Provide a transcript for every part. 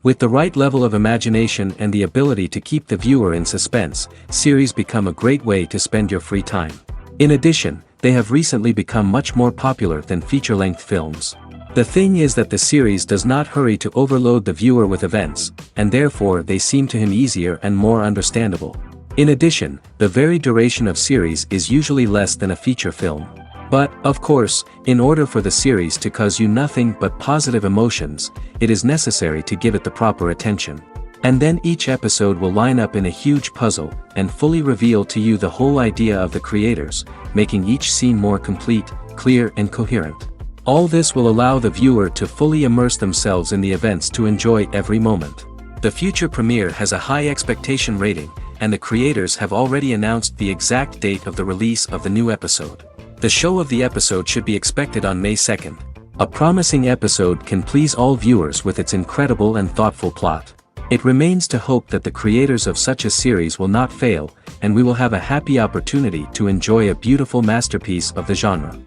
With the right level of imagination and the ability to keep the viewer in suspense, series become a great way to spend your free time. In addition, they have recently become much more popular than feature-length films. The thing is that the series does not hurry to overload the viewer with events, and therefore they seem to him easier and more understandable. In addition, the very duration of series is usually less than a feature film. But, of course, in order for the series to cause you nothing but positive emotions, it is necessary to give it the proper attention. And then each episode will line up in a huge puzzle, and fully reveal to you the whole idea of the creators, making each scene more complete, clear and coherent. All this will allow the viewer to fully immerse themselves in the events to enjoy every moment. The future premiere has a high expectation rating, and the creators have already announced the exact date of the release of the new episode. The show of the episode should be expected on May 2nd. A promising episode can please all viewers with its incredible and thoughtful plot. It remains to hope that the creators of such a series will not fail, and we will have a happy opportunity to enjoy a beautiful masterpiece of the genre.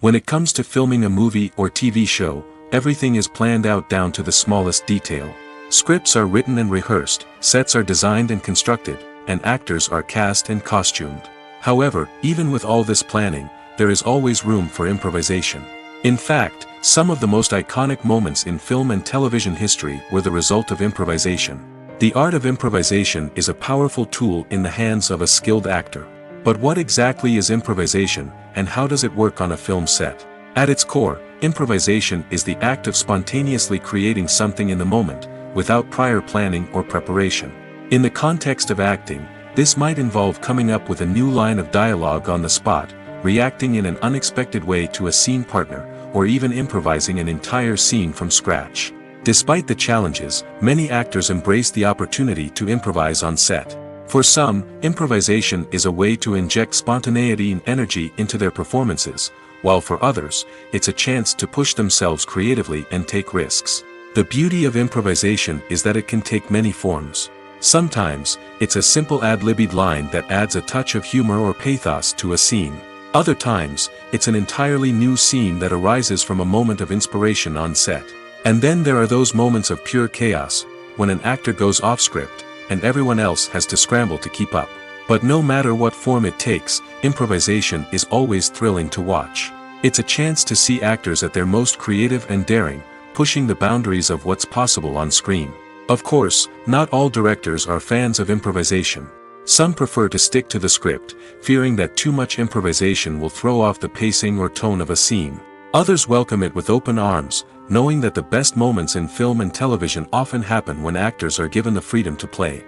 When it comes to filming a movie or TV show, everything is planned out down to the smallest detail. Scripts are written and rehearsed, sets are designed and constructed, and actors are cast and costumed. However, even with all this planning, there is always room for improvisation. In fact, some of the most iconic moments in film and television history were the result of improvisation. The art of improvisation is a powerful tool in the hands of a skilled actor. But what exactly is improvisation, and how does it work on a film set? At its core, improvisation is the act of spontaneously creating something in the moment, without prior planning or preparation. In the context of acting, this might involve coming up with a new line of dialogue on the spot, reacting in an unexpected way to a scene partner, or even improvising an entire scene from scratch. Despite the challenges, many actors embrace the opportunity to improvise on set. For some, improvisation is a way to inject spontaneity and energy into their performances, while for others, it's a chance to push themselves creatively and take risks. The beauty of improvisation is that it can take many forms. Sometimes, it's a simple ad-libbed line that adds a touch of humor or pathos to a scene. Other times, it's an entirely new scene that arises from a moment of inspiration on set. And then there are those moments of pure chaos, when an actor goes off script, and everyone else has to scramble to keep up. But no matter what form it takes, improvisation is always thrilling to watch. It's a chance to see actors at their most creative and daring, pushing the boundaries of what's possible on screen. Of course, not all directors are fans of improvisation. Some prefer to stick to the script, fearing that too much improvisation will throw off the pacing or tone of a scene. Others welcome it with open arms, knowing that the best moments in film and television often happen when actors are given the freedom to play.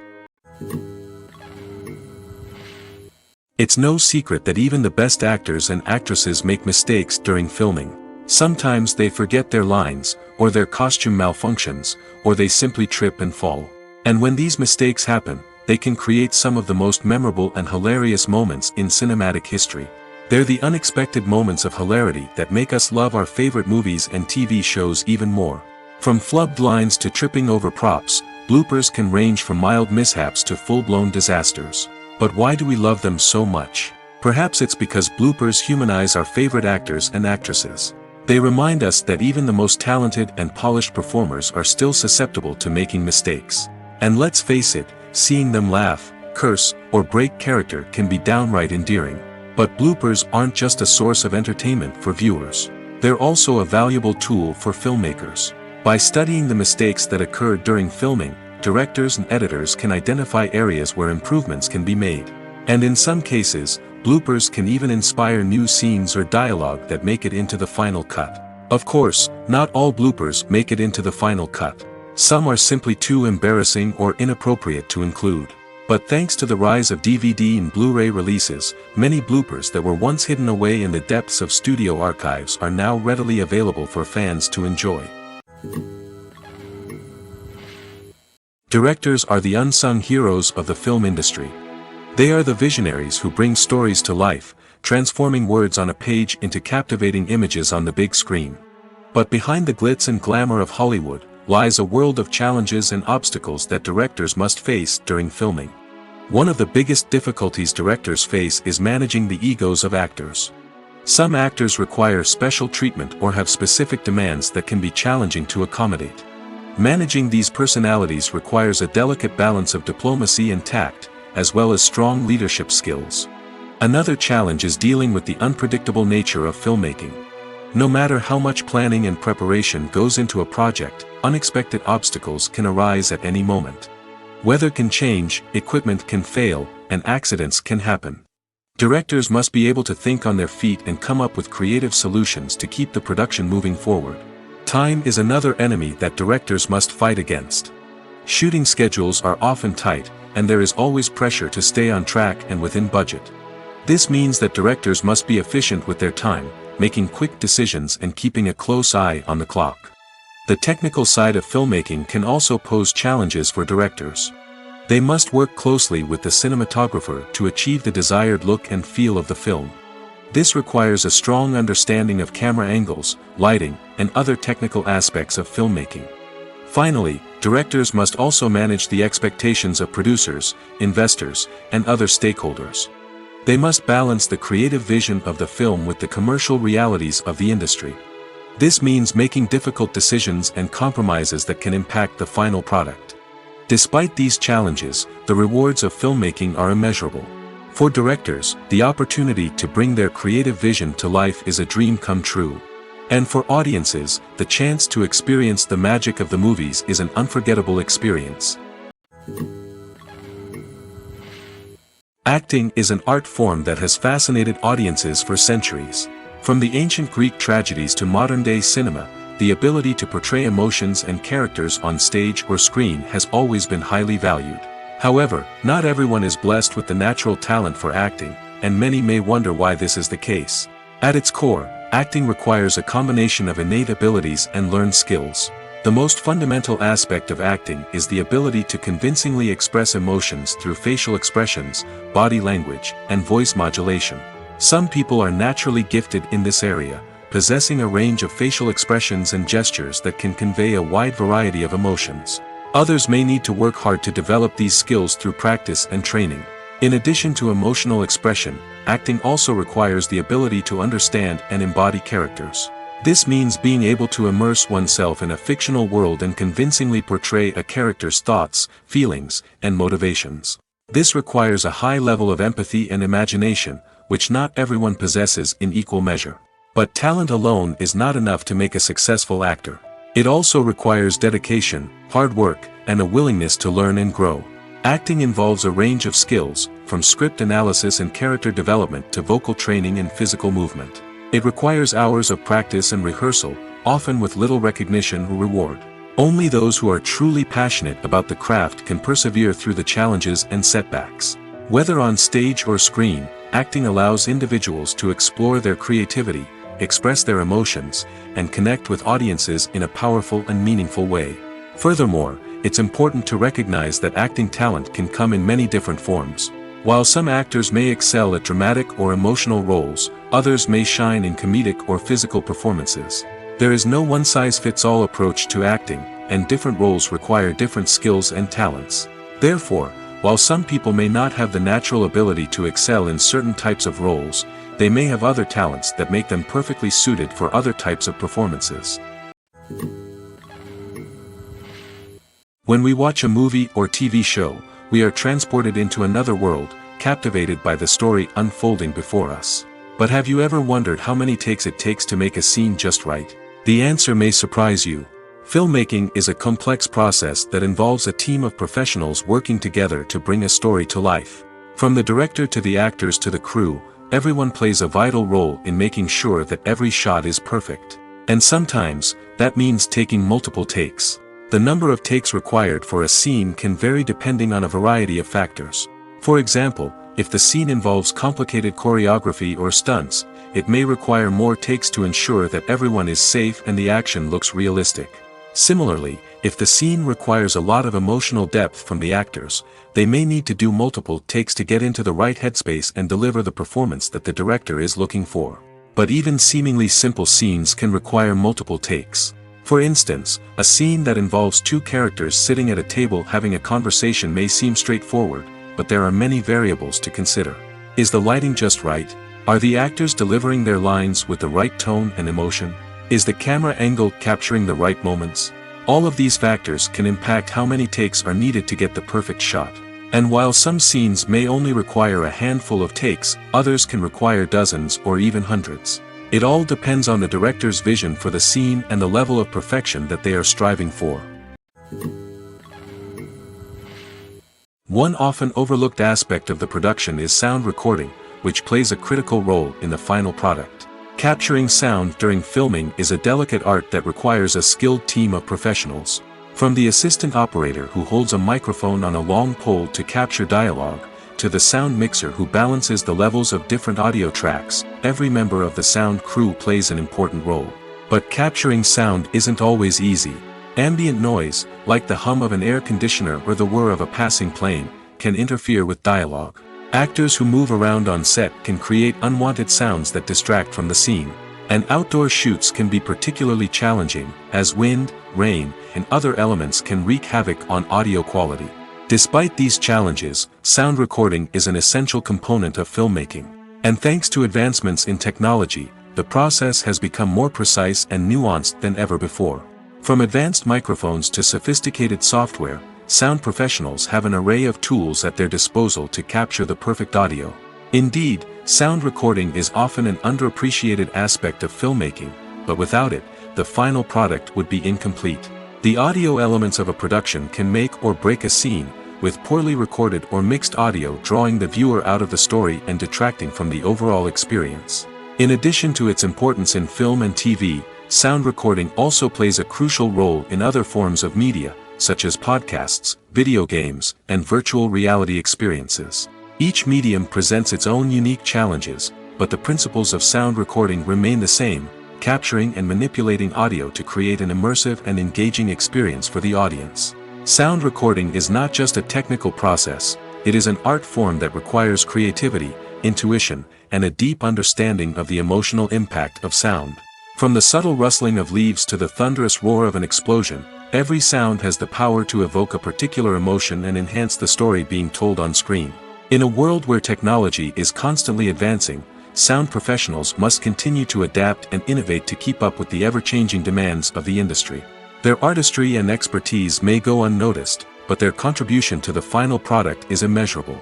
It's no secret that even the best actors and actresses make mistakes during filming. Sometimes they forget their lines, or their costume malfunctions, or they simply trip and fall. And when these mistakes happen, they can create some of the most memorable and hilarious moments in cinematic history. They're the unexpected moments of hilarity that make us love our favorite movies and TV shows even more. From flubbed lines to tripping over props, bloopers can range from mild mishaps to full-blown disasters. But why do we love them so much? Perhaps it's because bloopers humanize our favorite actors and actresses. They remind us that even the most talented and polished performers are still susceptible to making mistakes. And let's face it, seeing them laugh, curse, or break character can be downright endearing. But bloopers aren't just a source of entertainment for viewers. They're also a valuable tool for filmmakers. By studying the mistakes that occurred during filming, directors and editors can identify areas where improvements can be made. And in some cases, bloopers can even inspire new scenes or dialogue that make it into the final cut. Of course, not all bloopers make it into the final cut. Some are simply too embarrassing or inappropriate to include. But thanks to the rise of DVD and Blu-ray releases, many bloopers that were once hidden away in the depths of studio archives are now readily available for fans to enjoy. Directors are the unsung heroes of the film industry. They are the visionaries who bring stories to life, transforming words on a page into captivating images on the big screen. But behind the glitz and glamour of Hollywood, lies a world of challenges and obstacles that directors must face during filming. One of the biggest difficulties directors face is managing the egos of actors. Some actors require special treatment or have specific demands that can be challenging to accommodate. Managing these personalities requires a delicate balance of diplomacy and tact, as well as strong leadership skills. Another challenge is dealing with the unpredictable nature of filmmaking. No matter how much planning and preparation goes into a project, unexpected obstacles can arise at any moment. Weather can change, equipment can fail, and accidents can happen. Directors must be able to think on their feet and come up with creative solutions to keep the production moving forward. Time is another enemy that directors must fight against. Shooting schedules are often tight, and there is always pressure to stay on track and within budget. This means that directors must be efficient with their time, making quick decisions and keeping a close eye on the clock. The technical side of filmmaking can also pose challenges for directors. They must work closely with the cinematographer to achieve the desired look and feel of the film. This requires a strong understanding of camera angles, lighting, and other technical aspects of filmmaking. Finally, directors must also manage the expectations of producers, investors, and other stakeholders. They must balance the creative vision of the film with the commercial realities of the industry. This means making difficult decisions and compromises that can impact the final product. Despite these challenges, the rewards of filmmaking are immeasurable. For directors, the opportunity to bring their creative vision to life is a dream come true. And for audiences, the chance to experience the magic of the movies is an unforgettable experience. Acting is an art form that has fascinated audiences for centuries. From the ancient Greek tragedies to modern-day cinema, the ability to portray emotions and characters on stage or screen has always been highly valued. However, not everyone is blessed with the natural talent for acting, and many may wonder why this is the case. At its core, acting requires a combination of innate abilities and learned skills. The most fundamental aspect of acting is the ability to convincingly express emotions through facial expressions, body language, and voice modulation. Some people are naturally gifted in this area, possessing a range of facial expressions and gestures that can convey a wide variety of emotions. Others may need to work hard to develop these skills through practice and training. In addition to emotional expression, acting also requires the ability to understand and embody characters. This means being able to immerse oneself in a fictional world and convincingly portray a character's thoughts, feelings, and motivations. This requires a high level of empathy and imagination, which not everyone possesses in equal measure. But talent alone is not enough to make a successful actor. It also requires dedication, hard work, and a willingness to learn and grow. Acting involves a range of skills, from script analysis and character development to vocal training and physical movement. It requires hours of practice and rehearsal, often with little recognition or reward. Only those who are truly passionate about the craft can persevere through the challenges and setbacks. Whether on stage or screen, acting allows individuals to explore their creativity, express their emotions, and connect with audiences in a powerful and meaningful way. Furthermore, it's important to recognize that acting talent can come in many different forms. While some actors may excel at dramatic or emotional roles, others may shine in comedic or physical performances. There is no one-size-fits-all approach to acting, and different roles require different skills and talents. Therefore, while some people may not have the natural ability to excel in certain types of roles, they may have other talents that make them perfectly suited for other types of performances. When we watch a movie or TV show, we are transported into another world, captivated by the story unfolding before us. But have you ever wondered how many takes it takes to make a scene just right? The answer may surprise you. Filmmaking is a complex process that involves a team of professionals working together to bring a story to life. From the director to the actors to the crew, everyone plays a vital role in making sure that every shot is perfect. And sometimes, that means taking multiple takes. The number of takes required for a scene can vary depending on a variety of factors. For example, if the scene involves complicated choreography or stunts, it may require more takes to ensure that everyone is safe and the action looks realistic. Similarly, if the scene requires a lot of emotional depth from the actors, they may need to do multiple takes to get into the right headspace and deliver the performance that the director is looking for. But even seemingly simple scenes can require multiple takes. For instance, a scene that involves two characters sitting at a table having a conversation may seem straightforward, but there are many variables to consider. Is the lighting just right? Are the actors delivering their lines with the right tone and emotion? Is the camera angle capturing the right moments? All of these factors can impact how many takes are needed to get the perfect shot. And while some scenes may only require a handful of takes, others can require dozens or even hundreds. It all depends on the director's vision for the scene and the level of perfection that they are striving for. One often overlooked aspect of the production is sound recording, which plays a critical role in the final product. Capturing sound during filming is a delicate art that requires a skilled team of professionals. From the assistant operator who holds a microphone on a long pole to capture dialogue, to the sound mixer who balances the levels of different audio tracks, every member of the sound crew plays an important role. But capturing sound isn't always easy. Ambient noise, like the hum of an air conditioner or the whir of a passing plane, can interfere with dialogue. Actors who move around on set can create unwanted sounds that distract from the scene. And outdoor shoots can be particularly challenging, as wind, rain, and other elements can wreak havoc on audio quality. Despite these challenges, sound recording is an essential component of filmmaking. And thanks to advancements in technology, the process has become more precise and nuanced than ever before. From advanced microphones to sophisticated software, sound professionals have an array of tools at their disposal to capture the perfect audio. Indeed, sound recording is often an underappreciated aspect of filmmaking, but without it, the final product would be incomplete. The audio elements of a production can make or break a scene, with poorly recorded or mixed audio drawing the viewer out of the story and detracting from the overall experience. In addition to its importance in film and TV, sound recording also plays a crucial role in other forms of media, such as podcasts, video games, and virtual reality experiences. Each medium presents its own unique challenges, but the principles of sound recording remain the same, capturing and manipulating audio to create an immersive and engaging experience for the audience. Sound recording is not just a technical process, it is an art form that requires creativity, intuition, and a deep understanding of the emotional impact of sound. From the subtle rustling of leaves to the thunderous roar of an explosion, every sound has the power to evoke a particular emotion and enhance the story being told on screen. In a world where technology is constantly advancing, sound professionals must continue to adapt and innovate to keep up with the ever-changing demands of the industry. Their artistry and expertise may go unnoticed, but their contribution to the final product is immeasurable.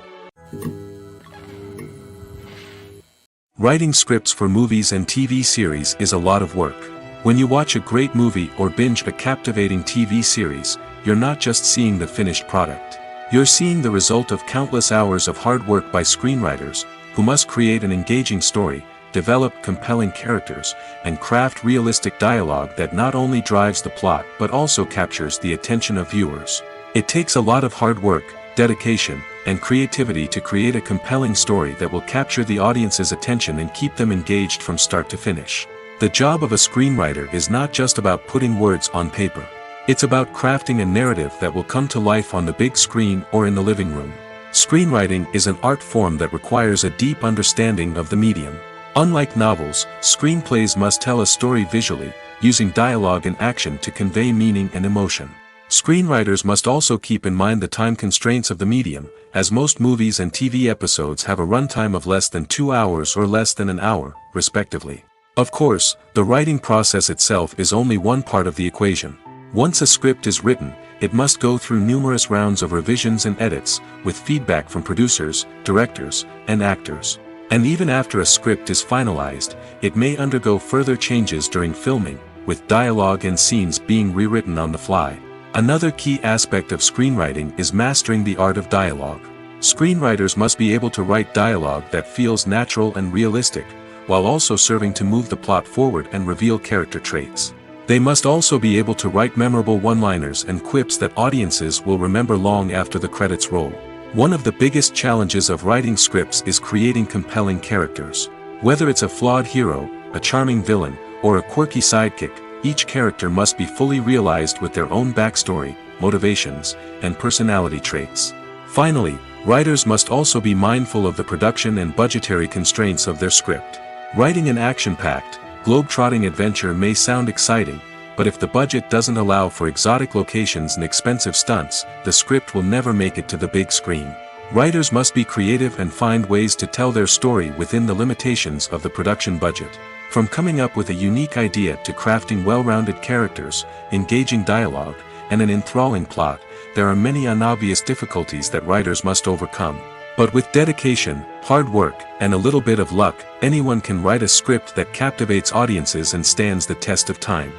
Writing scripts for movies and TV series is a lot of work. When you watch a great movie or binge a captivating TV series, you're not just seeing the finished product. You're seeing the result of countless hours of hard work by screenwriters, who must create an engaging story, develop compelling characters, and craft realistic dialogue that not only drives the plot but also captures the attention of viewers. It takes a lot of hard work, dedication, and creativity to create a compelling story that will capture the audience's attention and keep them engaged from start to finish. The job of a screenwriter is not just about putting words on paper. It's about crafting a narrative that will come to life on the big screen or in the living room. Screenwriting is an art form that requires a deep understanding of the medium. Unlike novels, screenplays must tell a story visually, using dialogue and action to convey meaning and emotion. Screenwriters must also keep in mind the time constraints of the medium, as most movies and TV episodes have a runtime of less than 2 hours or less than an hour, respectively. Of course, the writing process itself is only one part of the equation. Once a script is written, it must go through numerous rounds of revisions and edits, with feedback from producers, directors, and actors. And even after a script is finalized, it may undergo further changes during filming, with dialogue and scenes being rewritten on the fly. Another key aspect of screenwriting is mastering the art of dialogue. Screenwriters must be able to write dialogue that feels natural and realistic, while also serving to move the plot forward and reveal character traits. They must also be able to write memorable one-liners and quips that audiences will remember long after the credits roll. One of the biggest challenges of writing scripts is creating compelling characters. Whether it's a flawed hero, a charming villain, or a quirky sidekick, each character must be fully realized with their own backstory, motivations, and personality traits. Finally, writers must also be mindful of the production and budgetary constraints of their script. Writing an action-packed, globe-trotting adventure may sound exciting, but if the budget doesn't allow for exotic locations and expensive stunts, the script will never make it to the big screen. Writers must be creative and find ways to tell their story within the limitations of the production budget. From coming up with a unique idea to crafting well-rounded characters, engaging dialogue, and an enthralling plot, there are many unobvious difficulties that writers must overcome. But with dedication, hard work, and a little bit of luck, anyone can write a script that captivates audiences and stands the test of time.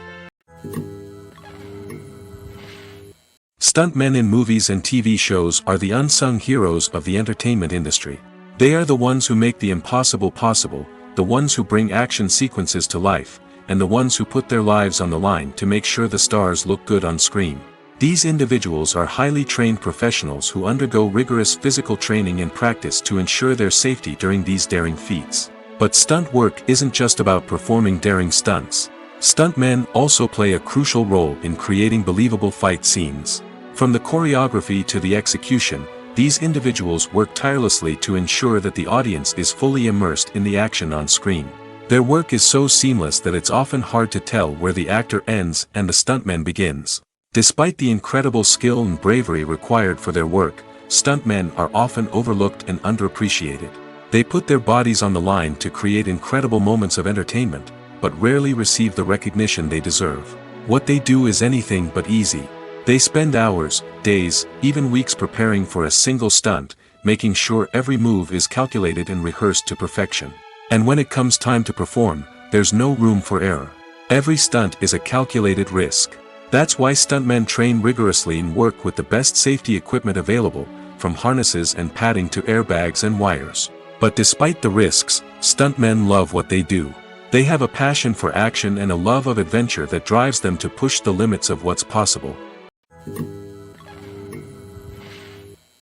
Stuntmen in movies and TV shows are the unsung heroes of the entertainment industry. They are the ones who make the impossible possible, the ones who bring action sequences to life, and the ones who put their lives on the line to make sure the stars look good on screen. These individuals are highly trained professionals who undergo rigorous physical training and practice to ensure their safety during these daring feats. But stunt work isn't just about performing daring stunts. Stuntmen also play a crucial role in creating believable fight scenes. From the choreography to the execution, these individuals work tirelessly to ensure that the audience is fully immersed in the action on screen. Their work is so seamless that it's often hard to tell where the actor ends and the stuntman begins. Despite the incredible skill and bravery required for their work, stuntmen are often overlooked and underappreciated. They put their bodies on the line to create incredible moments of entertainment, but rarely receive the recognition they deserve. What they do is anything but easy. They spend hours, days, even weeks preparing for a single stunt, making sure every move is calculated and rehearsed to perfection. And when it comes time to perform, there's no room for error. Every stunt is a calculated risk. That's why stuntmen train rigorously and work with the best safety equipment available, from harnesses and padding to airbags and wires. But despite the risks, stuntmen love what they do. They have a passion for action and a love of adventure that drives them to push the limits of what's possible.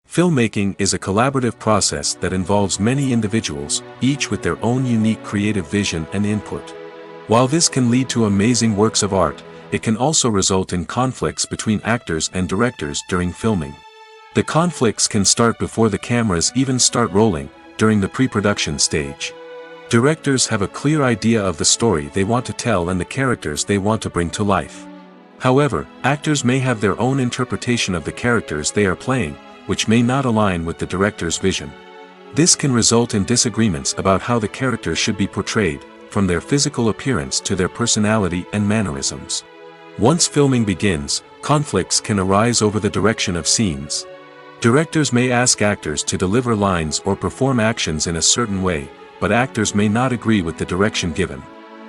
Filmmaking is a collaborative process that involves many individuals, each with their own unique creative vision and input. While this can lead to amazing works of art, it can also result in conflicts between actors and directors during filming. The conflicts can start before the cameras even start rolling, during the pre-production stage. Directors have a clear idea of the story they want to tell and the characters they want to bring to life. However, actors may have their own interpretation of the characters they are playing, which may not align with the director's vision. This can result in disagreements about how the characters should be portrayed, from their physical appearance to their personality and mannerisms. Once filming begins, conflicts can arise over the direction of scenes. Directors may ask actors to deliver lines or perform actions in a certain way, but actors may not agree with the direction given.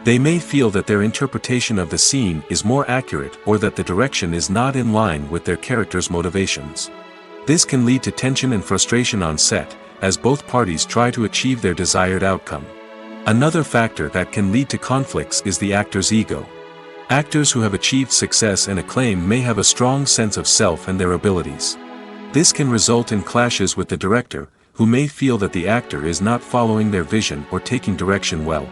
They may feel that their interpretation of the scene is more accurate or that the direction is not in line with their character's motivations. This can lead to tension and frustration on set, as both parties try to achieve their desired outcome. Another factor that can lead to conflicts is the actor's ego. Actors who have achieved success and acclaim may have a strong sense of self and their abilities. This can result in clashes with the director, who may feel that the actor is not following their vision or taking direction well.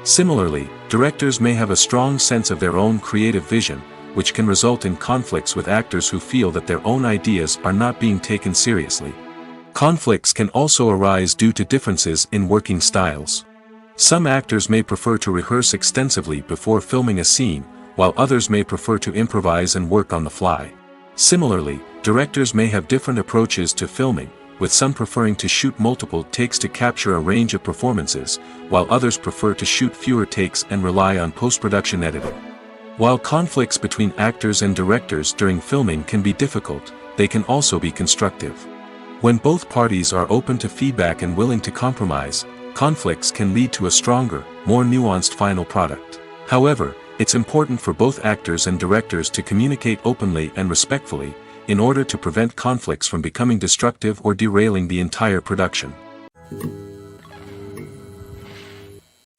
Similarly, directors may have a strong sense of their own creative vision, which can result in conflicts with actors who feel that their own ideas are not being taken seriously. Conflicts can also arise due to differences in working styles. Some actors may prefer to rehearse extensively before filming a scene, while others may prefer to improvise and work on the fly. Similarly, directors may have different approaches to filming, with some preferring to shoot multiple takes to capture a range of performances, while others prefer to shoot fewer takes and rely on post-production editing. While conflicts between actors and directors during filming can be difficult, they can also be constructive. When both parties are open to feedback and willing to compromise, conflicts can lead to a stronger, more nuanced final product. However, it's important for both actors and directors to communicate openly and respectfully, in order to prevent conflicts from becoming destructive or derailing the entire production.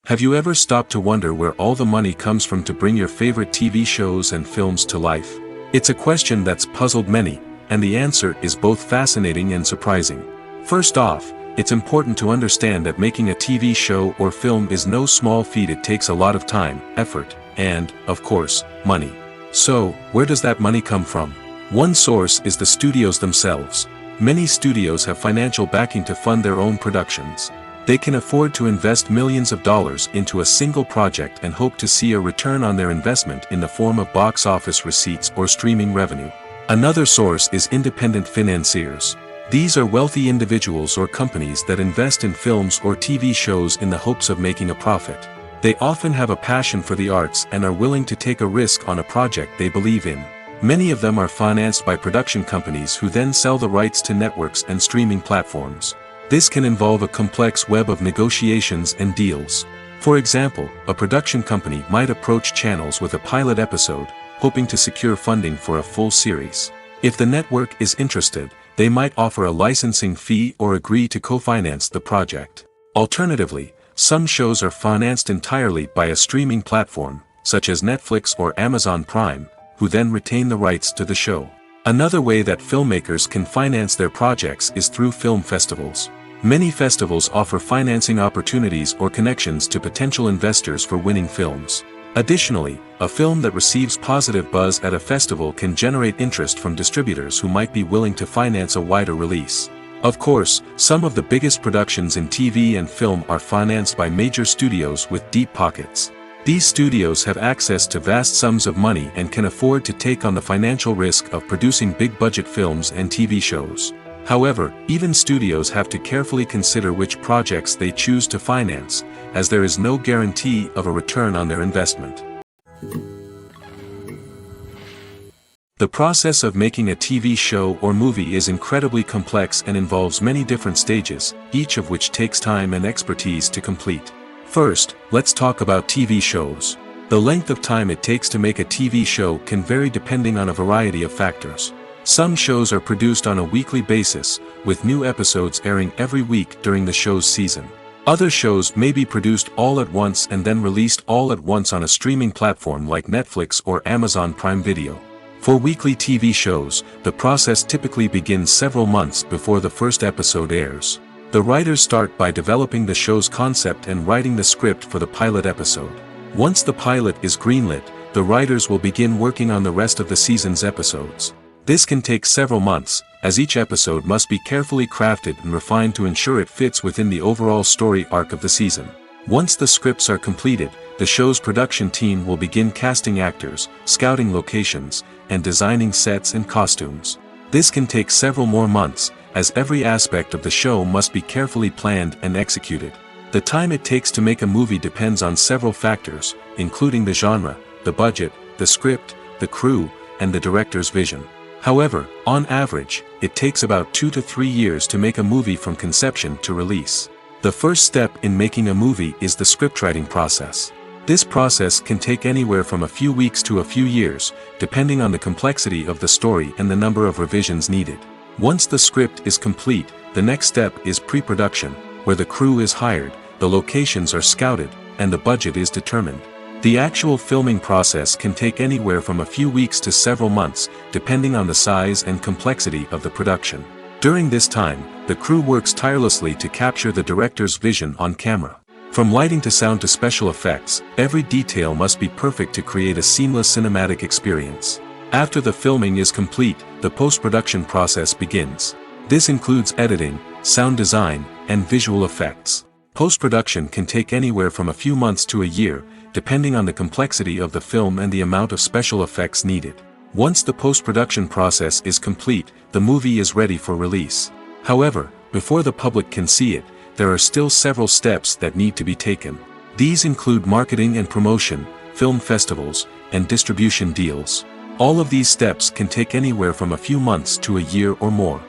Have you ever stopped to wonder where all the money comes from to bring your favorite TV shows and films to life? It's a question that's puzzled many, and the answer is both fascinating and surprising. First off, it's important to understand that making a TV show or film is no small feat. It takes a lot of time, effort, and, of course, money. So, where does that money come from? One source is the studios themselves. Many studios have financial backing to fund their own productions. They can afford to invest millions of dollars into a single project and hope to see a return on their investment in the form of box office receipts or streaming revenue. Another source is independent financiers. These are wealthy individuals or companies that invest in films or TV shows in the hopes of making a profit. They often have a passion for the arts and are willing to take a risk on a project they believe in. Many of them are financed by production companies who then sell the rights to networks and streaming platforms. This can involve a complex web of negotiations and deals. For example, a production company might approach channels with a pilot episode, hoping to secure funding for a full series. If the network is interested, they might offer a licensing fee or agree to co-finance the project. Alternatively, some shows are financed entirely by a streaming platform, such as Netflix or Amazon Prime, who then retain the rights to the show. Another way that filmmakers can finance their projects is through film festivals. Many festivals offer financing opportunities or connections to potential investors for winning films. Additionally, a film that receives positive buzz at a festival can generate interest from distributors who might be willing to finance a wider release. Of course, some of the biggest productions in TV and film are financed by major studios with deep pockets. These studios have access to vast sums of money and can afford to take on the financial risk of producing big-budget films and TV shows. However, even studios have to carefully consider which projects they choose to finance, as there is no guarantee of a return on their investment. The process of making a TV show or movie is incredibly complex and involves many different stages, each of which takes time and expertise to complete. First, let's talk about TV shows. The length of time it takes to make a TV show can vary depending on a variety of factors. Some shows are produced on a weekly basis, with new episodes airing every week during the show's season. Other shows may be produced all at once and then released all at once on a streaming platform like Netflix or Amazon Prime Video. For weekly TV shows, the process typically begins several months before the first episode airs. The writers start by developing the show's concept and writing the script for the pilot episode. Once the pilot is greenlit, the writers will begin working on the rest of the season's episodes. This can take several months, as each episode must be carefully crafted and refined to ensure it fits within the overall story arc of the season. Once the scripts are completed, the show's production team will begin casting actors, scouting locations, and designing sets and costumes. This can take several more months, as every aspect of the show must be carefully planned and executed. The time it takes to make a movie depends on several factors, including the genre, the budget, the script, the crew, and the director's vision. However, on average, it takes about 2 to 3 years to make a movie from conception to release. The first step in making a movie is the scriptwriting process. This process can take anywhere from a few weeks to a few years, depending on the complexity of the story and the number of revisions needed. Once the script is complete, the next step is pre-production, where the crew is hired, the locations are scouted, and the budget is determined. The actual filming process can take anywhere from a few weeks to several months, depending on the size and complexity of the production. During this time, the crew works tirelessly to capture the director's vision on camera. From lighting to sound to special effects, every detail must be perfect to create a seamless cinematic experience. After the filming is complete, the post-production process begins. This includes editing, sound design, and visual effects. Post-production can take anywhere from a few months to a year, depending on the complexity of the film and the amount of special effects needed. Once the post-production process is complete, the movie is ready for release. However, before the public can see it, there are still several steps that need to be taken. These include marketing and promotion, film festivals, and distribution deals. All of these steps can take anywhere from a few months to a year or more.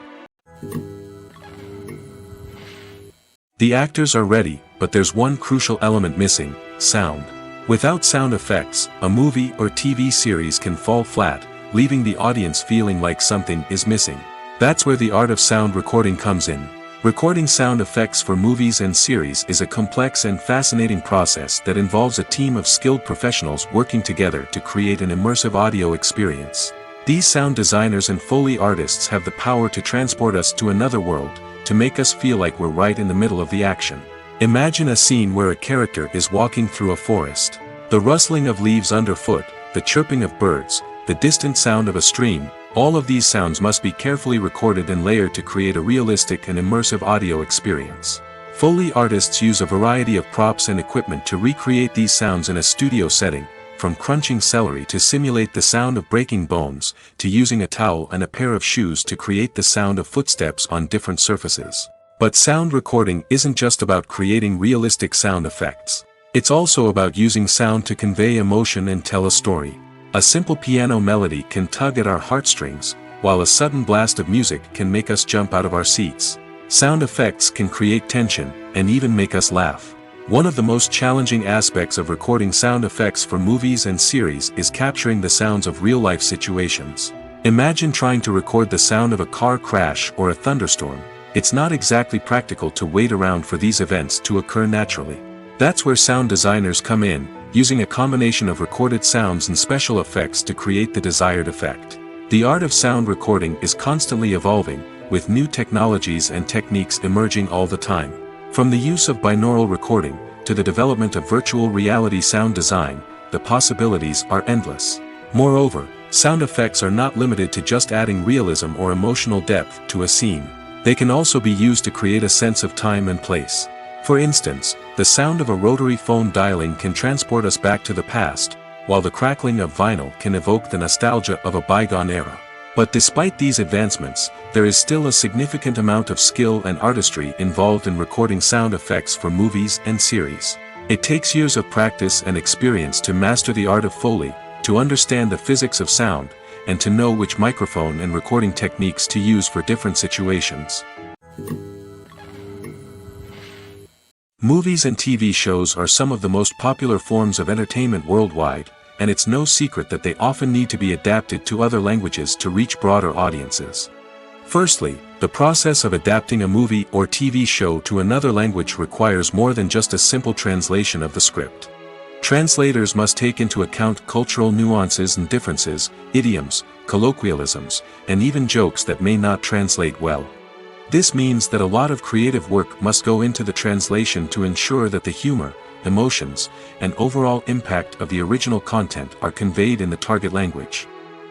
The actors are ready, but there's one crucial element missing: sound. Without sound effects, a movie or TV series can fall flat, leaving the audience feeling like something is missing. That's where the art of sound recording comes in. Recording sound effects for movies and series is a complex and fascinating process that involves a team of skilled professionals working together to create an immersive audio experience. These sound designers and Foley artists have the power to transport us to another world, to make us feel like we're right in the middle of the action. Imagine a scene where a character is walking through a forest. The rustling of leaves underfoot, the chirping of birds, the distant sound of a stream, all of these sounds must be carefully recorded and layered to create a realistic and immersive audio experience. Foley artists use a variety of props and equipment to recreate these sounds in a studio setting, from crunching celery to simulate the sound of breaking bones, to using a towel and a pair of shoes to create the sound of footsteps on different surfaces. But sound recording isn't just about creating realistic sound effects. It's also about using sound to convey emotion and tell a story. A simple piano melody can tug at our heartstrings, while a sudden blast of music can make us jump out of our seats. Sound effects can create tension, and even make us laugh. One of the most challenging aspects of recording sound effects for movies and series is capturing the sounds of real-life situations. Imagine trying to record the sound of a car crash or a thunderstorm. It's not exactly practical to wait around for these events to occur naturally. That's where sound designers come in, using a combination of recorded sounds and special effects to create the desired effect. The art of sound recording is constantly evolving, with new technologies and techniques emerging all the time. From the use of binaural recording, to the development of virtual reality sound design, the possibilities are endless. Moreover, sound effects are not limited to just adding realism or emotional depth to a scene. They can also be used to create a sense of time and place. For instance, the sound of a rotary phone dialing can transport us back to the past, while the crackling of vinyl can evoke the nostalgia of a bygone era. But despite these advancements, there is still a significant amount of skill and artistry involved in recording sound effects for movies and series. It takes years of practice and experience to master the art of Foley, to understand the physics of sound, and to know which microphone and recording techniques to use for different situations. Movies and TV shows are some of the most popular forms of entertainment worldwide, and it's no secret that they often need to be adapted to other languages to reach broader audiences. Firstly, the process of adapting a movie or TV show to another language requires more than just a simple translation of the script. Translators must take into account cultural nuances and differences, idioms, colloquialisms, and even jokes that may not translate well. This means that a lot of creative work must go into the translation to ensure that the humor, emotions, and overall impact of the original content are conveyed in the target language.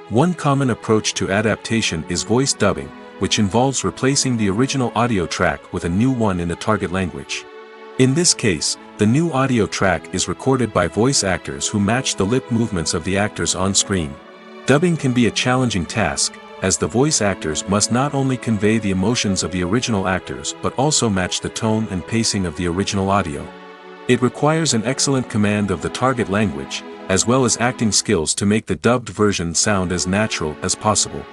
One common approach to adaptation is voice dubbing, which involves replacing the original audio track with a new one in the target language. In this case, the new audio track is recorded by voice actors who match the lip movements of the actors on screen. Dubbing can be a challenging task, as the voice actors must not only convey the emotions of the original actors but also match the tone and pacing of the original audio. It requires an excellent command of the target language, as well as acting skills to make the dubbed version sound as natural as possible.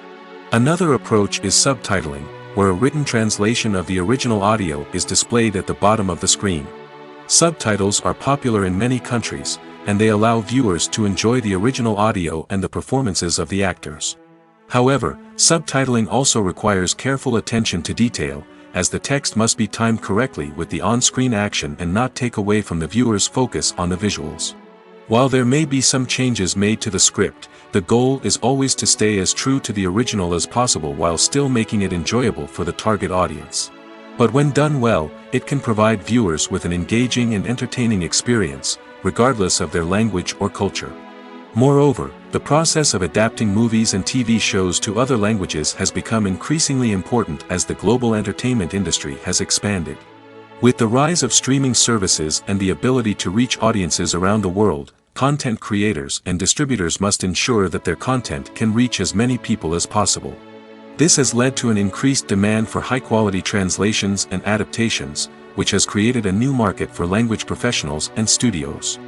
Another approach is subtitling, where a written translation of the original audio is displayed at the bottom of the screen. Subtitles are popular in many countries, and they allow viewers to enjoy the original audio and the performances of the actors. However, subtitling also requires careful attention to detail, as the text must be timed correctly with the on-screen action and not take away from the viewer's focus on the visuals. While there may be some changes made to the script, the goal is always to stay as true to the original as possible while still making it enjoyable for the target audience. But when done well, it can provide viewers with an engaging and entertaining experience, regardless of their language or culture. Moreover, the process of adapting movies and TV shows to other languages has become increasingly important as the global entertainment industry has expanded. With the rise of streaming services and the ability to reach audiences around the world, content creators and distributors must ensure that their content can reach as many people as possible. This has led to an increased demand for high-quality translations and adaptations, which has created a new market for language professionals and studios.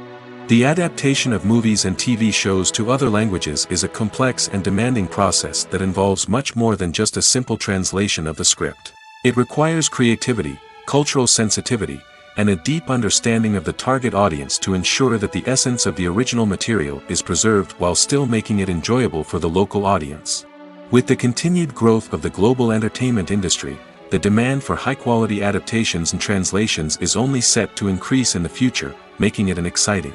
The adaptation of movies and TV shows to other languages is a complex and demanding process that involves much more than just a simple translation of the script. It requires creativity, cultural sensitivity, and a deep understanding of the target audience to ensure that the essence of the original material is preserved while still making it enjoyable for the local audience. With the continued growth of the global entertainment industry, the demand for high-quality adaptations and translations is only set to increase in the future, making it an exciting.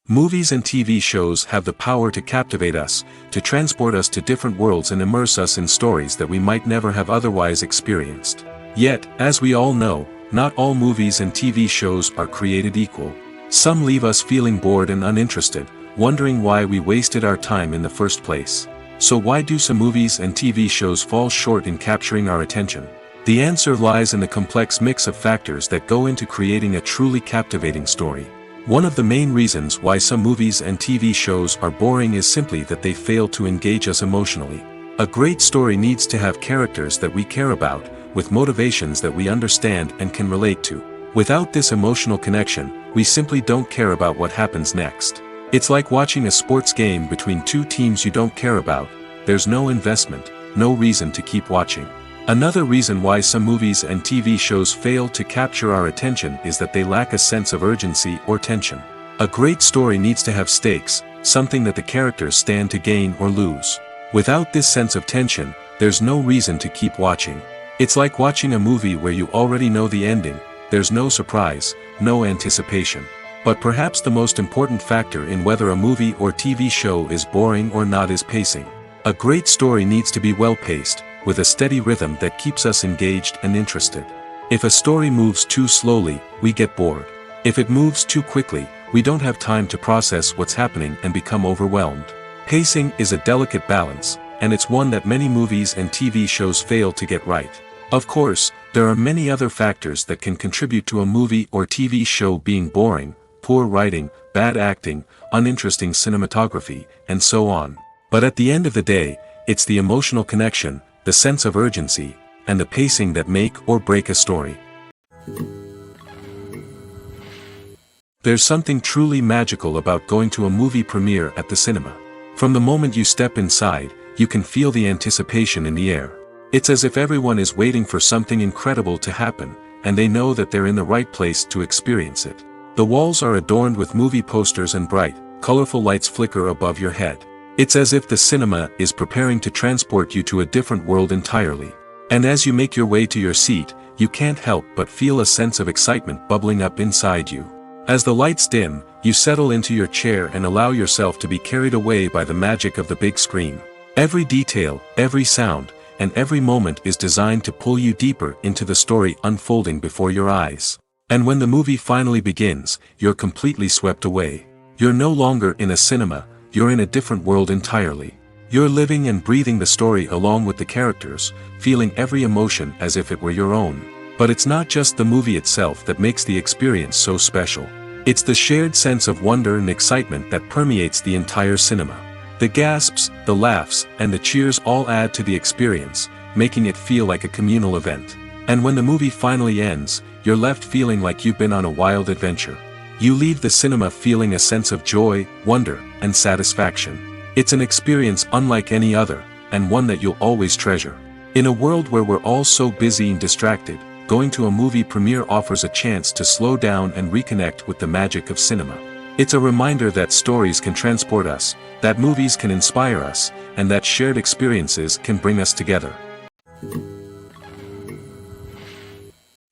Movies and TV shows have the power to captivate us, to transport us to different worlds and immerse us in stories that we might never have otherwise experienced. Yet, as we all know, not all movies and TV shows are created equal. Some leave us feeling bored and uninterested, wondering why we wasted our time in the first place. So why do some movies and TV shows fall short in capturing our attention? The answer lies in the complex mix of factors that go into creating a truly captivating story. One of the main reasons why some movies and TV shows are boring is simply that they fail to engage us emotionally. A great story needs to have characters that we care about, with motivations that we understand and can relate to. Without this emotional connection, we simply don't care about what happens next. It's like watching a sports game between two teams you don't care about. There's no investment, no reason to keep watching. Another reason why some movies and TV shows fail to capture our attention is that they lack a sense of urgency or tension. A great story needs to have stakes, something that the characters stand to gain or lose. Without this sense of tension, there's no reason to keep watching. It's like watching a movie where you already know the ending. There's no surprise, no anticipation. But perhaps the most important factor in whether a movie or TV show is boring or not is pacing. A great story needs to be well-paced, with a steady rhythm that keeps us engaged and interested. If a story moves too slowly, we get bored. If it moves too quickly, we don't have time to process what's happening and become overwhelmed. Pacing is a delicate balance, and it's one that many movies and TV shows fail to get right. Of course, there are many other factors that can contribute to a movie or TV show being boring: poor writing, bad acting, uninteresting cinematography, and so on. But at the end of the day, it's the emotional connection, the sense of urgency, and the pacing that make or break a story. There's something truly magical about going to a movie premiere at the cinema. From the moment you step inside, you can feel the anticipation in the air. It's as if everyone is waiting for something incredible to happen, and they know that they're in the right place to experience it. The walls are adorned with movie posters and bright, colorful lights flicker above your head. It's as if the cinema is preparing to transport you to a different world entirely. And as you make your way to your seat, you can't help but feel a sense of excitement bubbling up inside you. As the lights dim, you settle into your chair and allow yourself to be carried away by the magic of the big screen. Every detail, every sound, and every moment is designed to pull you deeper into the story unfolding before your eyes. And when the movie finally begins, you're completely swept away. You're no longer in a cinema, you're in a different world entirely. You're living and breathing the story along with the characters, feeling every emotion as if it were your own. But it's not just the movie itself that makes the experience so special. It's the shared sense of wonder and excitement that permeates the entire cinema. The gasps, the laughs, and the cheers all add to the experience, making it feel like a communal event. And when the movie finally ends, you're left feeling like you've been on a wild adventure. You leave the cinema feeling a sense of joy, wonder, and satisfaction. It's an experience unlike any other, and one that you'll always treasure. In a world where we're all so busy and distracted, going to a movie premiere offers a chance to slow down and reconnect with the magic of cinema. It's a reminder that stories can transport us, that movies can inspire us, and that shared experiences can bring us together.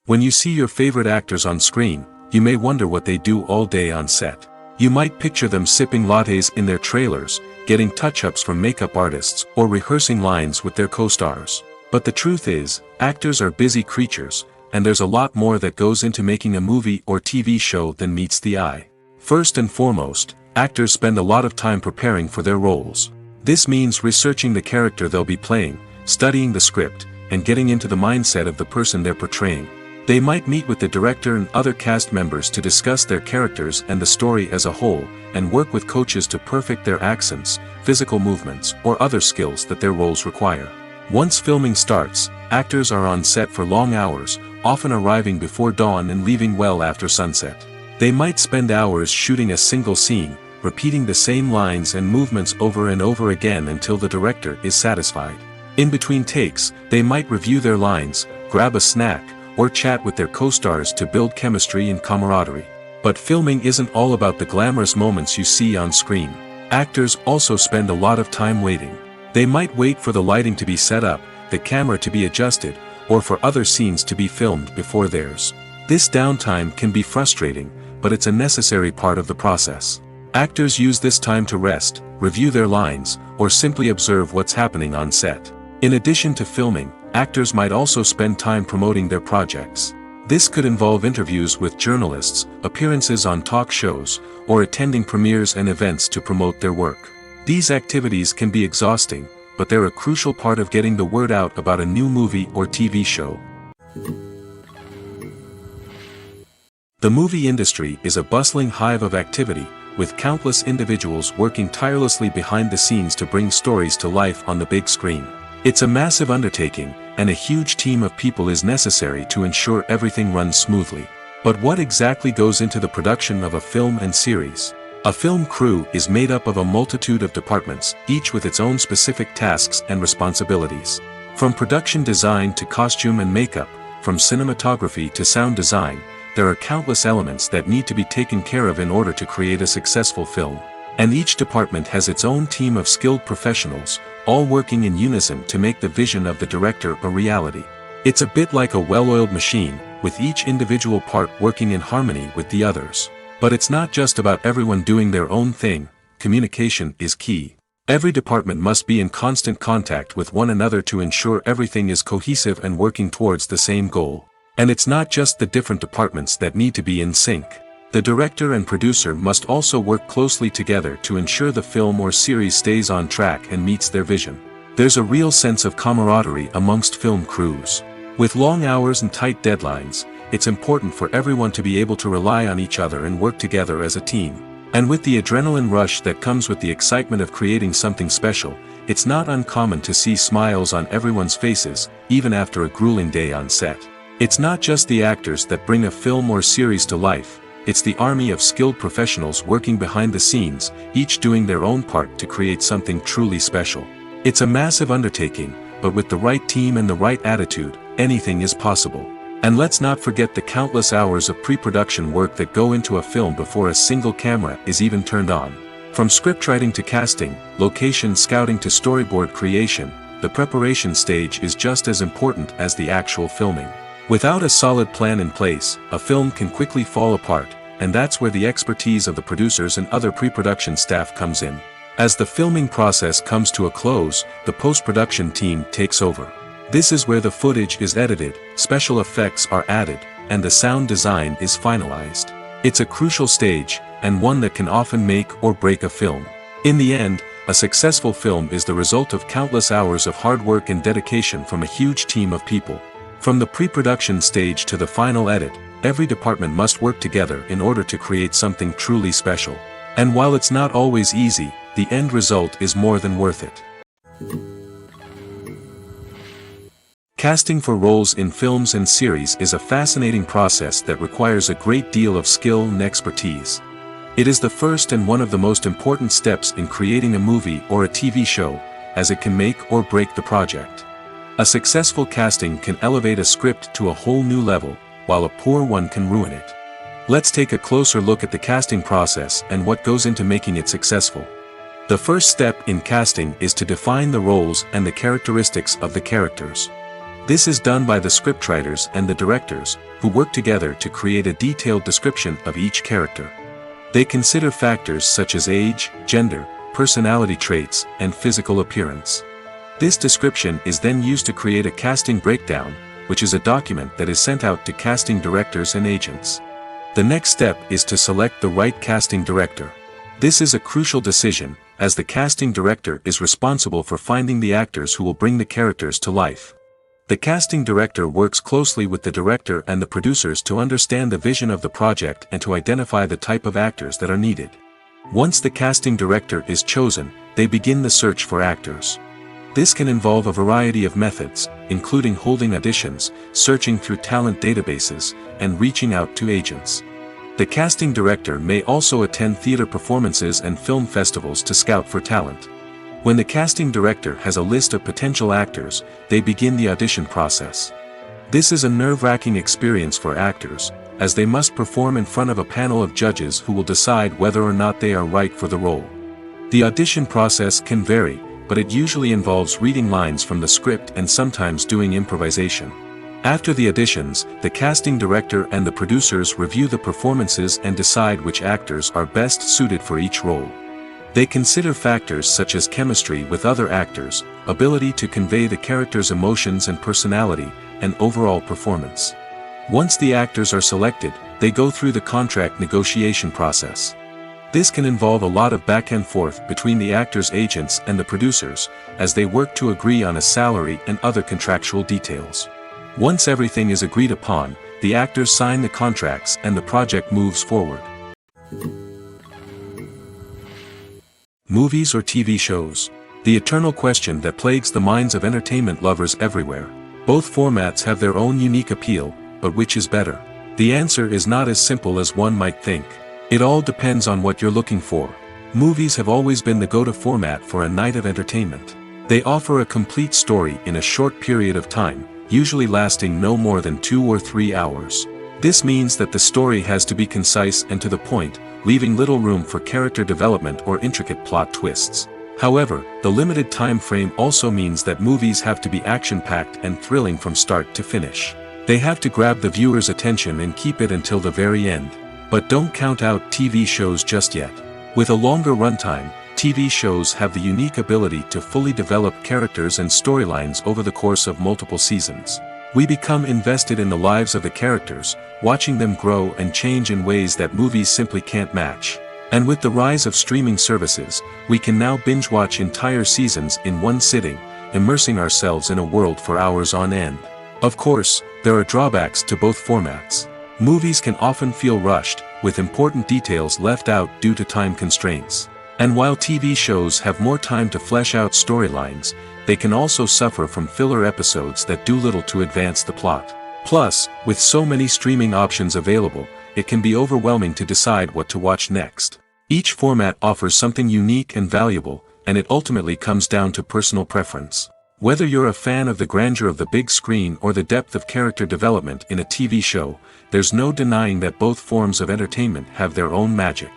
When you see your favorite actors on screen, you may wonder what they do all day on set. You might picture them sipping lattes in their trailers, getting touch-ups from makeup artists, or rehearsing lines with their co-stars. But the truth is, actors are busy creatures, and there's a lot more that goes into making a movie or TV show than meets the eye. First and foremost, actors spend a lot of time preparing for their roles. This means researching the character they'll be playing, studying the script, and getting into the mindset of the person they're portraying. They might meet with the director and other cast members to discuss their characters and the story as a whole, and work with coaches to perfect their accents, physical movements, or other skills that their roles require. Once filming starts, actors are on set for long hours, often arriving before dawn and leaving well after sunset. They might spend hours shooting a single scene, repeating the same lines and movements over and over again until the director is satisfied. In between takes, they might review their lines, grab a snack, or chat with their co-stars to build chemistry and camaraderie. But filming isn't all about the glamorous moments you see on screen. Actors also spend a lot of time waiting. They might wait for the lighting to be set up, the camera to be adjusted, or for other scenes to be filmed before theirs. This downtime can be frustrating, but it's a necessary part of the process. Actors use this time to rest, review their lines, or simply observe what's happening on set. In addition to filming, actors might also spend time promoting their projects. This could involve interviews with journalists, appearances on talk shows, or attending premieres and events to promote their work. These activities can be exhausting, but they're a crucial part of getting the word out about a new movie or TV show. The movie industry is a bustling hive of activity, with countless individuals working tirelessly behind the scenes to bring stories to life on the big screen. It's a massive undertaking, and a huge team of people is necessary to ensure everything runs smoothly. But what exactly goes into the production of a film and series? A film crew is made up of a multitude of departments, each with its own specific tasks and responsibilities. From production design to costume and makeup, from cinematography to sound design, there are countless elements that need to be taken care of in order to create a successful film. And each department has its own team of skilled professionals, all working in unison to make the vision of the director a reality. It's a bit like a well-oiled machine, with each individual part working in harmony with the others. But it's not just about everyone doing their own thing. Communication is key. Every department must be in constant contact with one another to ensure everything is cohesive and working towards the same goal. And it's not just the different departments that need to be in sync. The director and producer must also work closely together to ensure the film or series stays on track and meets their vision. There's a real sense of camaraderie amongst film crews. With long hours and tight deadlines, it's important for everyone to be able to rely on each other and work together as a team. And with the adrenaline rush that comes with the excitement of creating something special, it's not uncommon to see smiles on everyone's faces, even after a grueling day on set. It's not just the actors that bring a film or series to life, it's the army of skilled professionals working behind the scenes, each doing their own part to create something truly special. It's a massive undertaking, but with the right team and the right attitude, anything is possible. And let's not forget the countless hours of pre-production work that go into a film before a single camera is even turned on. From scriptwriting to casting, location scouting to storyboard creation, the preparation stage is just as important as the actual filming. Without a solid plan in place, a film can quickly fall apart, and that's where the expertise of the producers and other pre-production staff comes in. As the filming process comes to a close, the post-production team takes over. This is where the footage is edited, special effects are added, and the sound design is finalized. It's a crucial stage, and one that can often make or break a film. In the end, a successful film is the result of countless hours of hard work and dedication from a huge team of people. From the pre-production stage to the final edit, every department must work together in order to create something truly special. And while it's not always easy, the end result is more than worth it. Casting for roles in films and series is a fascinating process that requires a great deal of skill and expertise. It is the first and one of the most important steps in creating a movie or a TV show, as it can make or break the project. A successful casting can elevate a script to a whole new level, while a poor one can ruin it. Let's take a closer look at the casting process and what goes into making it successful. The first step in casting is to define the roles and the characteristics of the characters. This is done by the scriptwriters and the directors, who work together to create a detailed description of each character. They consider factors such as age, gender, personality traits, and physical appearance. This description is then used to create a casting breakdown, which is a document that is sent out to casting directors and agents. The next step is to select the right casting director. This is a crucial decision, as the casting director is responsible for finding the actors who will bring the characters to life. The casting director works closely with the director and the producers to understand the vision of the project and to identify the type of actors that are needed. Once the casting director is chosen, they begin the search for actors. This can involve a variety of methods, including holding auditions, searching through talent databases, and reaching out to agents. The casting director may also attend theater performances and film festivals to scout for talent. When the casting director has a list of potential actors, they begin the audition process. This is a nerve-wracking experience for actors, as they must perform in front of a panel of judges who will decide whether or not they are right for the role. The audition process can vary, but it usually involves reading lines from the script and sometimes doing improvisation. After the auditions, the casting director and the producers review the performances and decide which actors are best suited for each role. They consider factors such as chemistry with other actors, ability to convey the character's emotions and personality, and overall performance. Once the actors are selected, they go through the contract negotiation process. This can involve a lot of back and forth between the actors' agents and the producers, as they work to agree on a salary and other contractual details. Once everything is agreed upon, the actors sign the contracts and the project moves forward. Movies or TV shows? The eternal question that plagues the minds of entertainment lovers everywhere. Both formats have their own unique appeal, but which is better? The answer is not as simple as one might think. It all depends on what you're looking for. Movies have always been the go-to format for a night of entertainment. They offer a complete story in a short period of time, usually lasting no more than 2 or 3 hours. This means that the story has to be concise and to the point, leaving little room for character development or intricate plot twists. However, the limited time frame also means that movies have to be action-packed and thrilling from start to finish. They have to grab the viewer's attention and keep it until the very end. But don't count out TV shows just yet. With a longer runtime, TV shows have the unique ability to fully develop characters and storylines over the course of multiple seasons. We become invested in the lives of the characters, watching them grow and change in ways that movies simply can't match. And with the rise of streaming services, we can now binge-watch entire seasons in one sitting, immersing ourselves in a world for hours on end. Of course, there are drawbacks to both formats. Movies can often feel rushed, with important details left out due to time constraints. And while TV shows have more time to flesh out storylines, they can also suffer from filler episodes that do little to advance the plot. Plus, with so many streaming options available, it can be overwhelming to decide what to watch next. Each format offers something unique and valuable, and it ultimately comes down to personal preference. Whether you're a fan of the grandeur of the big screen or the depth of character development in a TV show, there's no denying that both forms of entertainment have their own magic.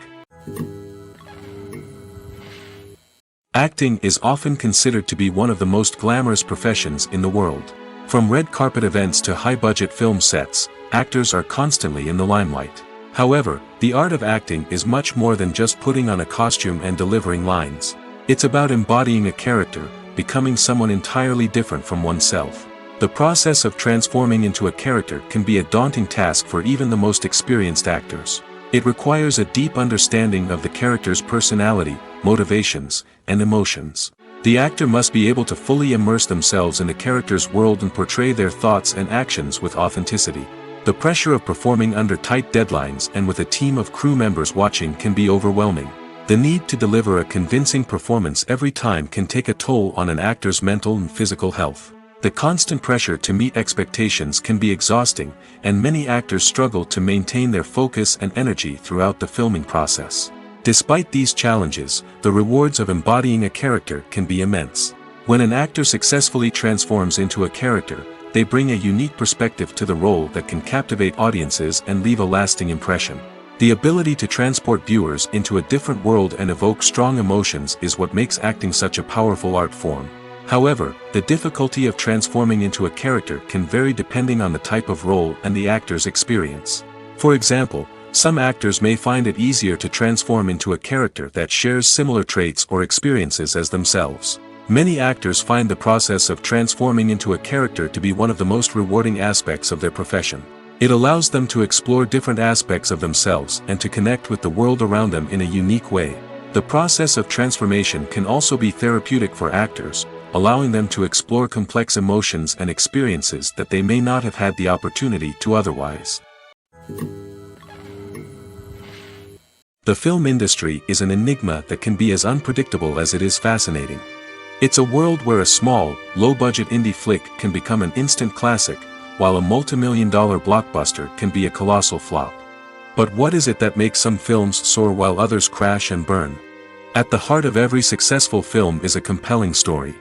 Acting is often considered to be one of the most glamorous professions in the world. From red carpet events to high-budget film sets, actors are constantly in the limelight. However, the art of acting is much more than just putting on a costume and delivering lines. It's about embodying a character, becoming someone entirely different from oneself. The process of transforming into a character can be a daunting task for even the most experienced actors. It requires a deep understanding of the character's personality, motivations, and emotions. The actor must be able to fully immerse themselves in the character's world and portray their thoughts and actions with authenticity. The pressure of performing under tight deadlines and with a team of crew members watching can be overwhelming. The need to deliver a convincing performance every time can take a toll on an actor's mental and physical health. The constant pressure to meet expectations can be exhausting, and many actors struggle to maintain their focus and energy throughout the filming process. Despite these challenges, the rewards of embodying a character can be immense. When an actor successfully transforms into a character, they bring a unique perspective to the role that can captivate audiences and leave a lasting impression. The ability to transport viewers into a different world and evoke strong emotions is what makes acting such a powerful art form. However, the difficulty of transforming into a character can vary depending on the type of role and the actor's experience. For example, some actors may find it easier to transform into a character that shares similar traits or experiences as themselves. Many actors find the process of transforming into a character to be one of the most rewarding aspects of their profession. It allows them to explore different aspects of themselves and to connect with the world around them in a unique way. The process of transformation can also be therapeutic for actors, allowing them to explore complex emotions and experiences that they may not have had the opportunity to otherwise. The film industry is an enigma that can be as unpredictable as it is fascinating. It's a world where a small, low-budget indie flick can become an instant classic, while a multi-million-dollar blockbuster can be a colossal flop. But what is it that makes some films soar while others crash and burn? At the heart of every successful film is a compelling story.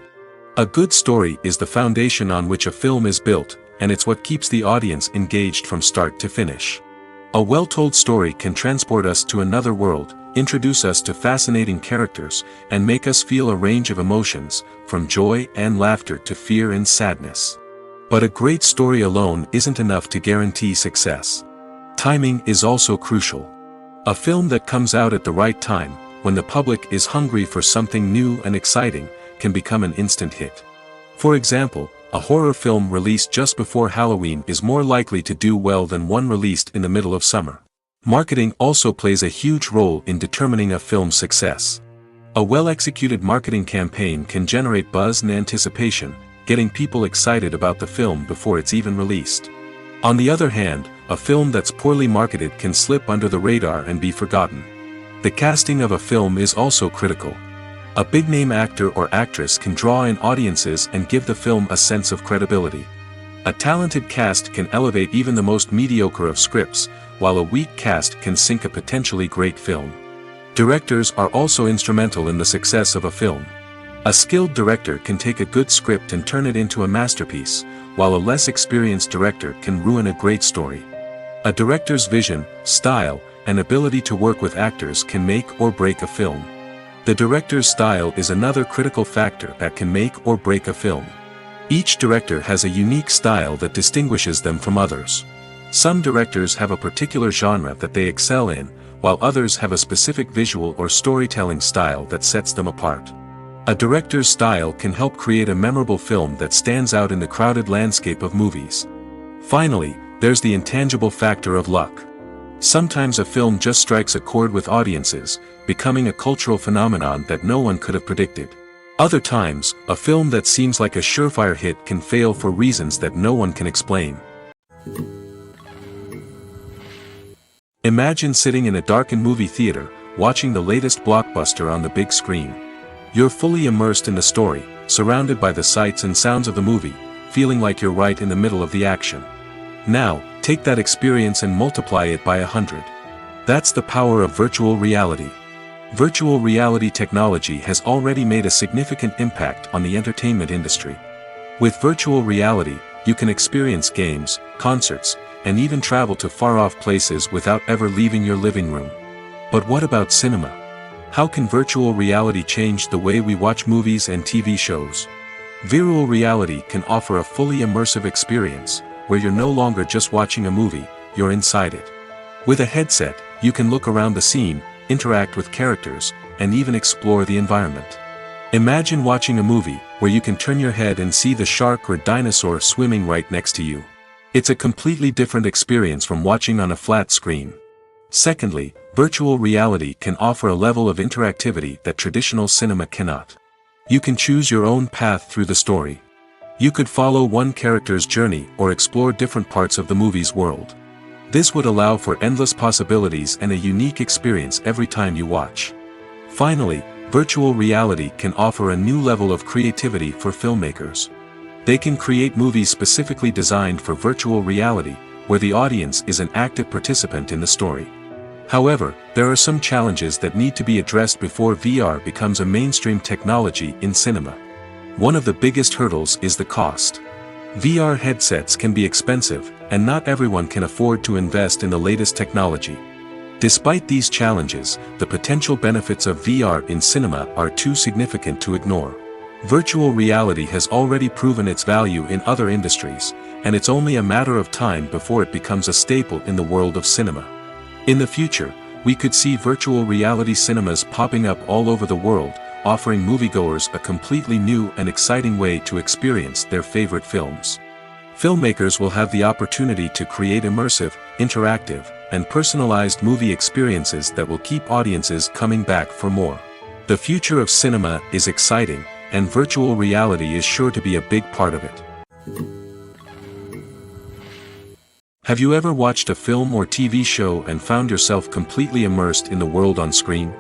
A good story is the foundation on which a film is built, and it's what keeps the audience engaged from start to finish. A well-told story can transport us to another world, introduce us to fascinating characters, and make us feel a range of emotions, from joy and laughter to fear and sadness. But a great story alone isn't enough to guarantee success. Timing is also crucial. A film that comes out at the right time, when the public is hungry for something new and exciting, can become an instant hit. For example, a horror film released just before Halloween is more likely to do well than one released in the middle of summer. Marketing also plays a huge role in determining a film's success. A well-executed marketing campaign can generate buzz and anticipation, getting people excited about the film before it's even released. On the other hand, a film that's poorly marketed can slip under the radar and be forgotten. The casting of a film is also critical. A big-name actor or actress can draw in audiences and give the film a sense of credibility. A talented cast can elevate even the most mediocre of scripts, while a weak cast can sink a potentially great film. Directors are also instrumental in the success of a film. A skilled director can take a good script and turn it into a masterpiece, while a less experienced director can ruin a great story. A director's vision, style, and ability to work with actors can make or break a film. The director's style is another critical factor that can make or break a film. Each director has a unique style that distinguishes them from others. Some directors have a particular genre that they excel in, while others have a specific visual or storytelling style that sets them apart. A director's style can help create a memorable film that stands out in the crowded landscape of movies. Finally, there's the intangible factor of luck. Sometimes a film just strikes a chord with audiences, becoming a cultural phenomenon that no one could have predicted. Other times, a film that seems like a surefire hit can fail for reasons that no one can explain. Imagine sitting in a darkened movie theater, watching the latest blockbuster on the big screen. You're fully immersed in the story, surrounded by the sights and sounds of the movie, feeling like you're right in the middle of the action. Now, take that experience and multiply it by 100. That's the power of virtual reality. Virtual reality technology has already made a significant impact on the entertainment industry. With virtual reality, you can experience games, concerts, and even travel to far-off places without ever leaving your living room. But what about cinema? How can virtual reality change the way we watch movies and TV shows? Virtual reality can offer a fully immersive experience, where you're no longer just watching a movie, you're inside it. With a headset, you can look around the scene, interact with characters, and even explore the environment. Imagine watching a movie, where you can turn your head and see the shark or dinosaur swimming right next to you. It's a completely different experience from watching on a flat screen. Secondly, virtual reality can offer a level of interactivity that traditional cinema cannot. You can choose your own path through the story. You could follow one character's journey or explore different parts of the movie's world. This would allow for endless possibilities and a unique experience every time you watch. Finally, virtual reality can offer a new level of creativity for filmmakers. They can create movies specifically designed for virtual reality, where the audience is an active participant in the story. However, there are some challenges that need to be addressed before VR becomes a mainstream technology in cinema. One of the biggest hurdles is the cost. VR headsets can be expensive, and not everyone can afford to invest in the latest technology. Despite these challenges, the potential benefits of VR in cinema are too significant to ignore. Virtual reality has already proven its value in other industries, and it's only a matter of time before it becomes a staple in the world of cinema. In the future, we could see virtual reality cinemas popping up all over the world, offering moviegoers a completely new and exciting way to experience their favorite films. Filmmakers will have the opportunity to create immersive, interactive, and personalized movie experiences that will keep audiences coming back for more. The future of cinema is exciting, and virtual reality is sure to be a big part of it. Have you ever watched a film or TV show and found yourself completely immersed in the world on screen?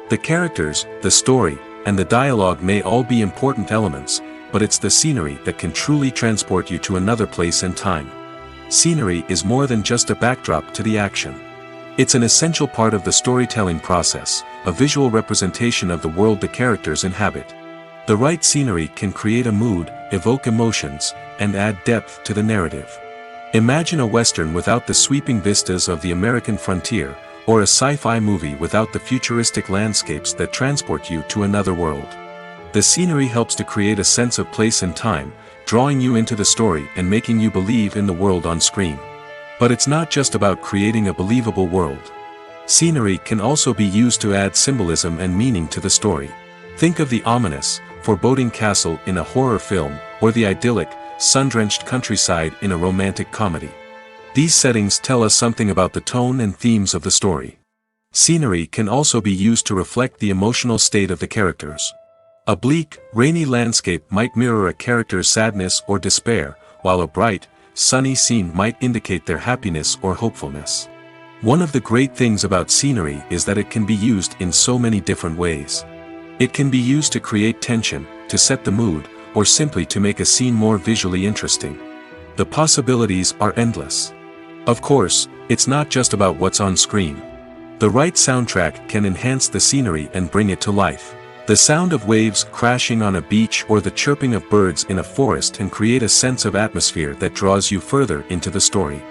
The characters, the story, and the dialogue may all be important elements, but it's the scenery that can truly transport you to another place and time. Scenery is more than just a backdrop to the action. It's an essential part of the storytelling process, a visual representation of the world the characters inhabit. The right scenery can create a mood, evoke emotions, and add depth to the narrative. Imagine a Western without the sweeping vistas of the American frontier, or a sci-fi movie without the futuristic landscapes that transport you to another world. The scenery helps to create a sense of place and time, drawing you into the story and making you believe in the world on screen. But it's not just about creating a believable world. Scenery can also be used to add symbolism and meaning to the story. Think of the ominous, foreboding castle in a horror film, or the idyllic, sun-drenched countryside in a romantic comedy. These settings tell us something about the tone and themes of the story. Scenery can also be used to reflect the emotional state of the characters. A bleak, rainy landscape might mirror a character's sadness or despair, while a bright, sunny scene might indicate their happiness or hopefulness. One of the great things about scenery is that it can be used in so many different ways. It can be used to create tension, to set the mood, or simply to make a scene more visually interesting. The possibilities are endless. Of course, it's not just about what's on screen. The right soundtrack can enhance the scenery and bring it to life. The sound of waves crashing on a beach or the chirping of birds in a forest can create a sense of atmosphere that draws you further into the story.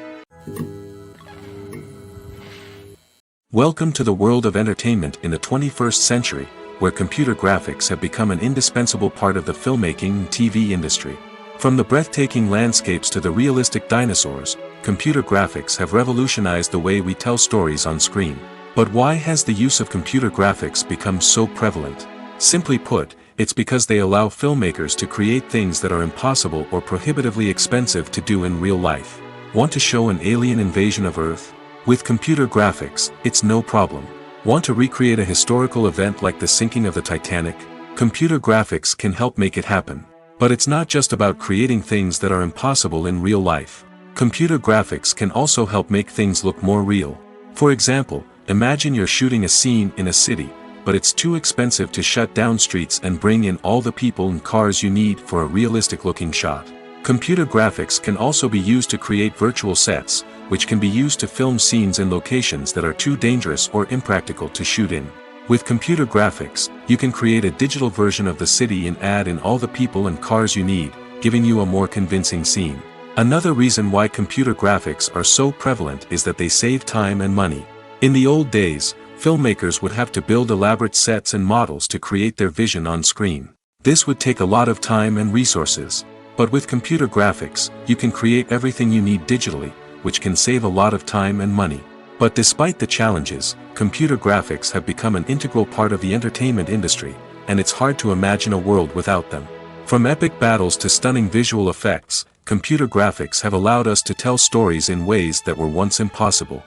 Welcome to the world of entertainment in the 21st century, where computer graphics have become an indispensable part of the filmmaking and TV industry. From the breathtaking landscapes to the realistic dinosaurs, computer graphics have revolutionized the way we tell stories on screen. But why has the use of computer graphics become so prevalent? Simply put, it's because they allow filmmakers to create things that are impossible or prohibitively expensive to do in real life. Want to show an alien invasion of Earth? With computer graphics, it's no problem. Want to recreate a historical event like the sinking of the Titanic? Computer graphics can help make it happen. But it's not just about creating things that are impossible in real life. Computer graphics can also help make things look more real. For example, imagine you're shooting a scene in a city, but it's too expensive to shut down streets and bring in all the people and cars you need for a realistic-looking shot. Computer graphics can also be used to create virtual sets, which can be used to film scenes in locations that are too dangerous or impractical to shoot in. With computer graphics, you can create a digital version of the city and add in all the people and cars you need, giving you a more convincing scene. Another reason why computer graphics are so prevalent is that they save time and money. In the old days, filmmakers would have to build elaborate sets and models to create their vision on screen. This would take a lot of time and resources. But with computer graphics, you can create everything you need digitally, which can save a lot of time and money. But despite the challenges, computer graphics have become an integral part of the entertainment industry, and it's hard to imagine a world without them. From epic battles to stunning visual effects, computer graphics have allowed us to tell stories in ways that were once impossible.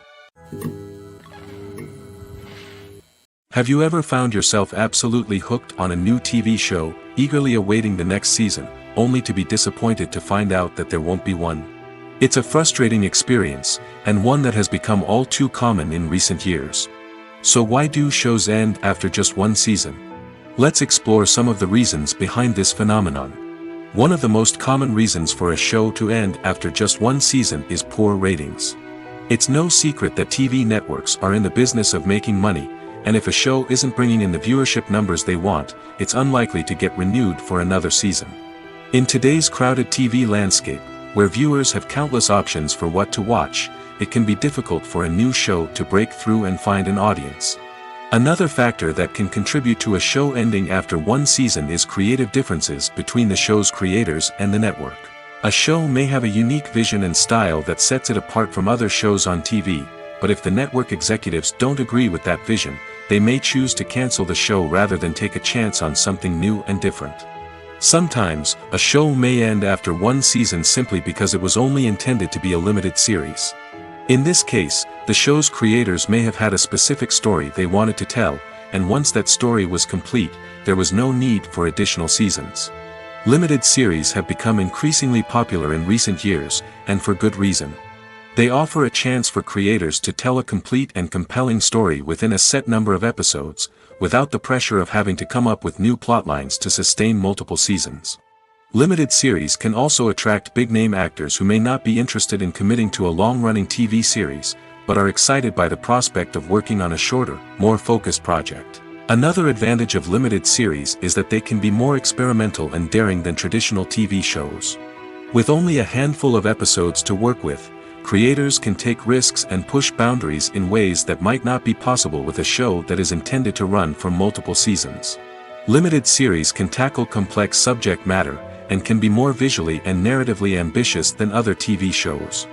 Have you ever found yourself absolutely hooked on a new TV show, eagerly awaiting the next season, only to be disappointed to find out that there won't be one? It's a frustrating experience, and one that has become all too common in recent years. So why do shows end after just one season? Let's explore some of the reasons behind this phenomenon. One of the most common reasons for a show to end after just one season is poor ratings. It's no secret that TV networks are in the business of making money, and if a show isn't bringing in the viewership numbers they want, it's unlikely to get renewed for another season. In today's crowded TV landscape, where viewers have countless options for what to watch, it can be difficult for a new show to break through and find an audience. Another factor that can contribute to a show ending after one season is creative differences between the show's creators and the network. A show may have a unique vision and style that sets it apart from other shows on TV, but if the network executives don't agree with that vision, they may choose to cancel the show rather than take a chance on something new and different. Sometimes, a show may end after one season simply because it was only intended to be a limited series. In this case, the show's creators may have had a specific story they wanted to tell, and once that story was complete, there was no need for additional seasons. Limited series have become increasingly popular in recent years, and for good reason. They offer a chance for creators to tell a complete and compelling story within a set number of episodes, without the pressure of having to come up with new plotlines to sustain multiple seasons. Limited series can also attract big-name actors who may not be interested in committing to a long-running TV series, but are excited by the prospect of working on a shorter, more focused project. Another advantage of limited series is that they can be more experimental and daring than traditional TV shows. With only a handful of episodes to work with, creators can take risks and push boundaries in ways that might not be possible with a show that is intended to run for multiple seasons. Limited series can tackle complex subject matter, and can be more visually and narratively ambitious than other TV shows.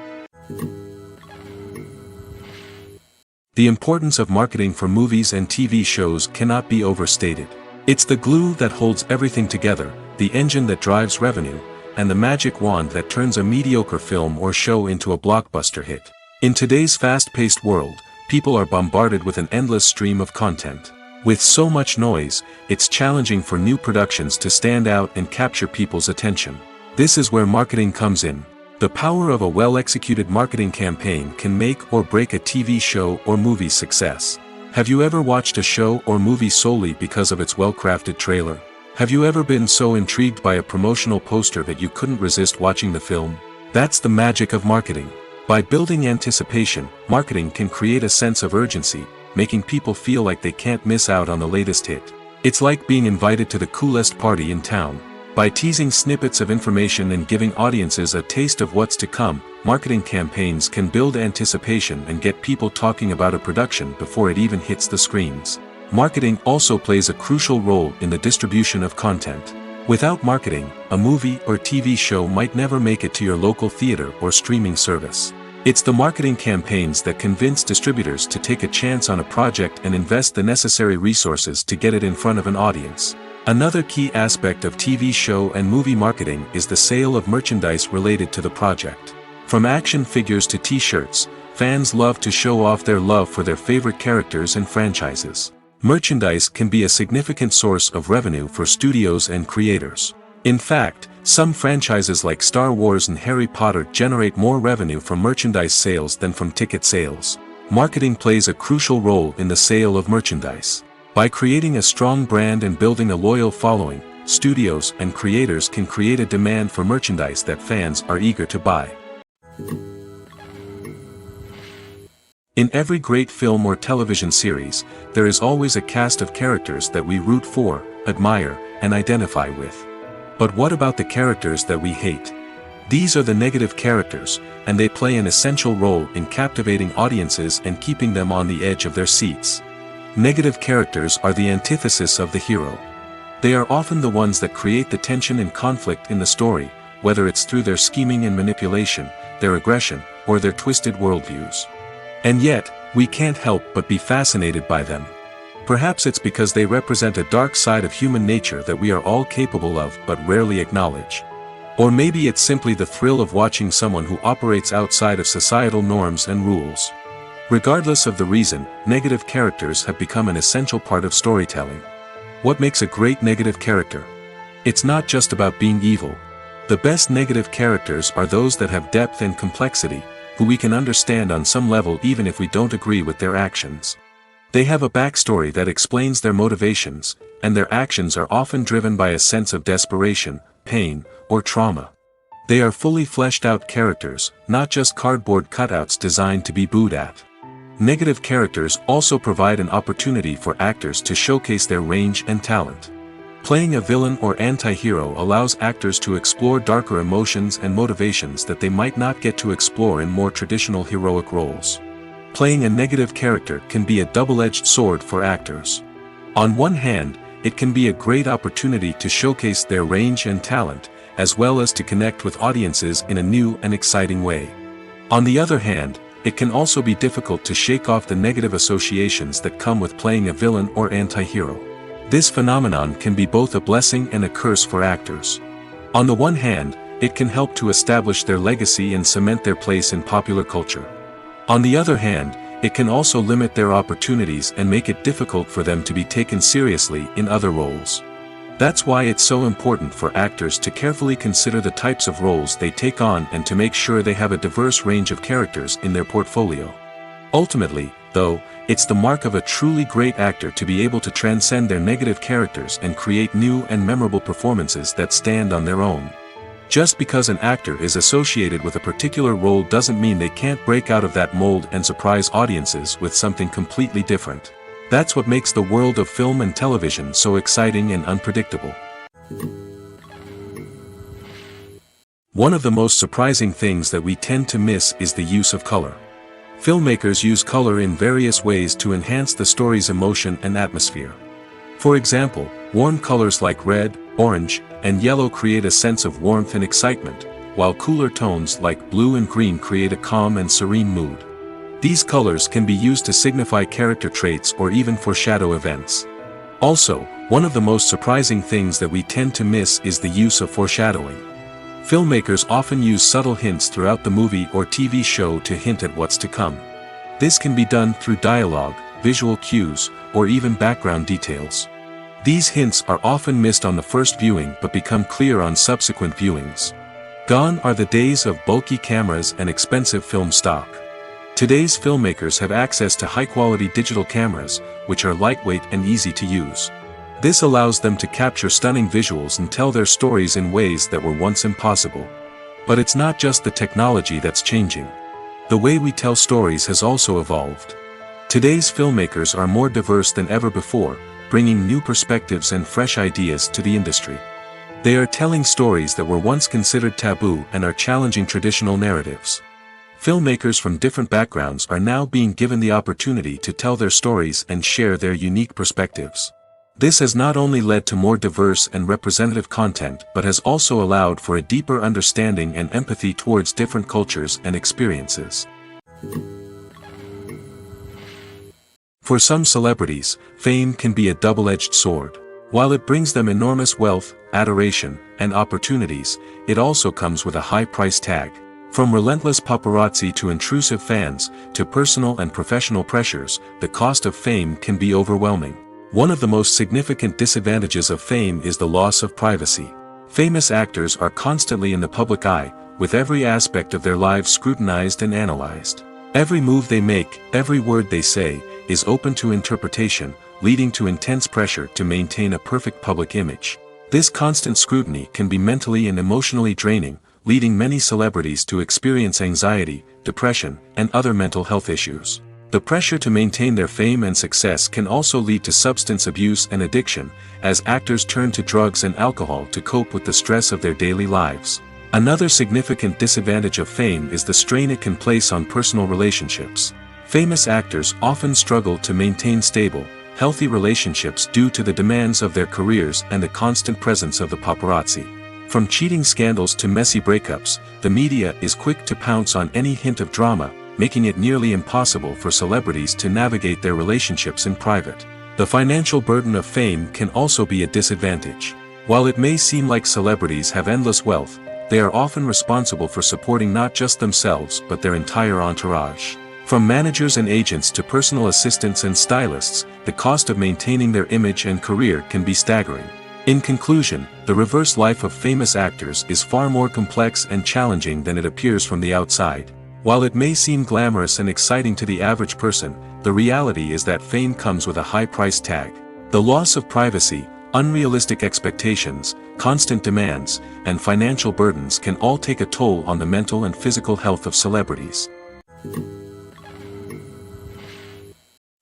The importance of marketing for movies and TV shows cannot be overstated. It's the glue that holds everything together, the engine that drives revenue, and the magic wand that turns a mediocre film or show into a blockbuster hit. In today's fast-paced world, people are bombarded with an endless stream of content. With so much noise, it's challenging for new productions to stand out and capture people's attention. This is where marketing comes in. The power of a well-executed marketing campaign can make or break a TV show or movie's success. Have you ever watched a show or movie solely because of its well-crafted trailer? Have you ever been so intrigued by a promotional poster that you couldn't resist watching the film? That's the magic of marketing. By building anticipation, marketing can create a sense of urgency, making people feel like they can't miss out on the latest hit. It's like being invited to the coolest party in town. By teasing snippets of information and giving audiences a taste of what's to come, marketing campaigns can build anticipation and get people talking about a production before it even hits the screens. Marketing also plays a crucial role in the distribution of content. Without marketing, a movie or TV show might never make it to your local theater or streaming service. It's the marketing campaigns that convince distributors to take a chance on a project and invest the necessary resources to get it in front of an audience. Another key aspect of TV show and movie marketing is the sale of merchandise related to the project. From action figures to t-shirts, fans love to show off their love for their favorite characters and franchises. Merchandise can be a significant source of revenue for studios and creators. In fact, some franchises like Star Wars and Harry Potter generate more revenue from merchandise sales than from ticket sales. Marketing plays a crucial role in the sale of merchandise. By creating a strong brand and building a loyal following, studios and creators can create a demand for merchandise that fans are eager to buy. In every great film or television series, there is always a cast of characters that we root for, admire, and identify with. But what about the characters that we hate? These are the negative characters, and they play an essential role in captivating audiences and keeping them on the edge of their seats. Negative characters are the antithesis of the hero. They are often the ones that create the tension and conflict in the story, whether it's through their scheming and manipulation, their aggression, or their twisted worldviews. And yet, we can't help but be fascinated by them. Perhaps it's because they represent a dark side of human nature that we are all capable of but rarely acknowledge. Or maybe it's simply the thrill of watching someone who operates outside of societal norms and rules. Regardless of the reason, negative characters have become an essential part of storytelling. What makes a great negative character? It's not just about being evil. The best negative characters are those that have depth and complexity, who we can understand on some level even if we don't agree with their actions. They have a backstory that explains their motivations, and their actions are often driven by a sense of desperation, pain, or trauma. They are fully fleshed out characters, not just cardboard cutouts designed to be booed at. Negative characters also provide an opportunity for actors to showcase their range and talent. Playing a villain or anti-hero allows actors to explore darker emotions and motivations that they might not get to explore in more traditional heroic roles. Playing a negative character can be a double-edged sword for actors. On one hand, it can be a great opportunity to showcase their range and talent, as well as to connect with audiences in a new and exciting way. On the other hand, it can also be difficult to shake off the negative associations that come with playing a villain or anti-hero. This phenomenon can be both a blessing and a curse for actors. On the one hand, it can help to establish their legacy and cement their place in popular culture. On the other hand, it can also limit their opportunities and make it difficult for them to be taken seriously in other roles. That's why it's so important for actors to carefully consider the types of roles they take on and to make sure they have a diverse range of characters in their portfolio. Ultimately, though, it's the mark of a truly great actor to be able to transcend their negative characters and create new and memorable performances that stand on their own. Just because an actor is associated with a particular role doesn't mean they can't break out of that mold and surprise audiences with something completely different. That's what makes the world of film and television so exciting and unpredictable. One of the most surprising things that we tend to miss is the use of color. Filmmakers use color in various ways to enhance the story's emotion and atmosphere. For example, warm colors like red, orange, and yellow create a sense of warmth and excitement, while cooler tones like blue and green create a calm and serene mood. These colors can be used to signify character traits or even foreshadow events. Also, one of the most surprising things that we tend to miss is the use of foreshadowing. Filmmakers often use subtle hints throughout the movie or TV show to hint at what's to come. This can be done through dialogue, visual cues, or even background details. These hints are often missed on the first viewing but become clear on subsequent viewings. Gone are the days of bulky cameras and expensive film stock. Today's filmmakers have access to high-quality digital cameras, which are lightweight and easy to use. This allows them to capture stunning visuals and tell their stories in ways that were once impossible. But it's not just the technology that's changing. The way we tell stories has also evolved. Today's filmmakers are more diverse than ever before, bringing new perspectives and fresh ideas to the industry. They are telling stories that were once considered taboo and are challenging traditional narratives. Filmmakers from different backgrounds are now being given the opportunity to tell their stories and share their unique perspectives. This has not only led to more diverse and representative content but has also allowed for a deeper understanding and empathy towards different cultures and experiences. For some celebrities, fame can be a double-edged sword. While it brings them enormous wealth, adoration, and opportunities, it also comes with a high price tag. From relentless paparazzi to intrusive fans, to personal and professional pressures, the cost of fame can be overwhelming. One of the most significant disadvantages of fame is the loss of privacy. Famous actors are constantly in the public eye, with every aspect of their lives scrutinized and analyzed. Every move they make, every word they say, is open to interpretation, leading to intense pressure to maintain a perfect public image. This constant scrutiny can be mentally and emotionally draining, leading many celebrities to experience anxiety, depression, and other mental health issues. The pressure to maintain their fame and success can also lead to substance abuse and addiction, as actors turn to drugs and alcohol to cope with the stress of their daily lives. Another significant disadvantage of fame is the strain it can place on personal relationships. Famous actors often struggle to maintain stable, healthy relationships due to the demands of their careers and the constant presence of the paparazzi. From cheating scandals to messy breakups, the media is quick to pounce on any hint of drama, making it nearly impossible for celebrities to navigate their relationships in private. The financial burden of fame can also be a disadvantage. While it may seem like celebrities have endless wealth, they are often responsible for supporting not just themselves but their entire entourage. From managers and agents to personal assistants and stylists, the cost of maintaining their image and career can be staggering. In conclusion, the reverse life of famous actors is far more complex and challenging than it appears from the outside. While it may seem glamorous and exciting to the average person, the reality is that fame comes with a high price tag. The loss of privacy, unrealistic expectations, constant demands, and financial burdens can all take a toll on the mental and physical health of celebrities.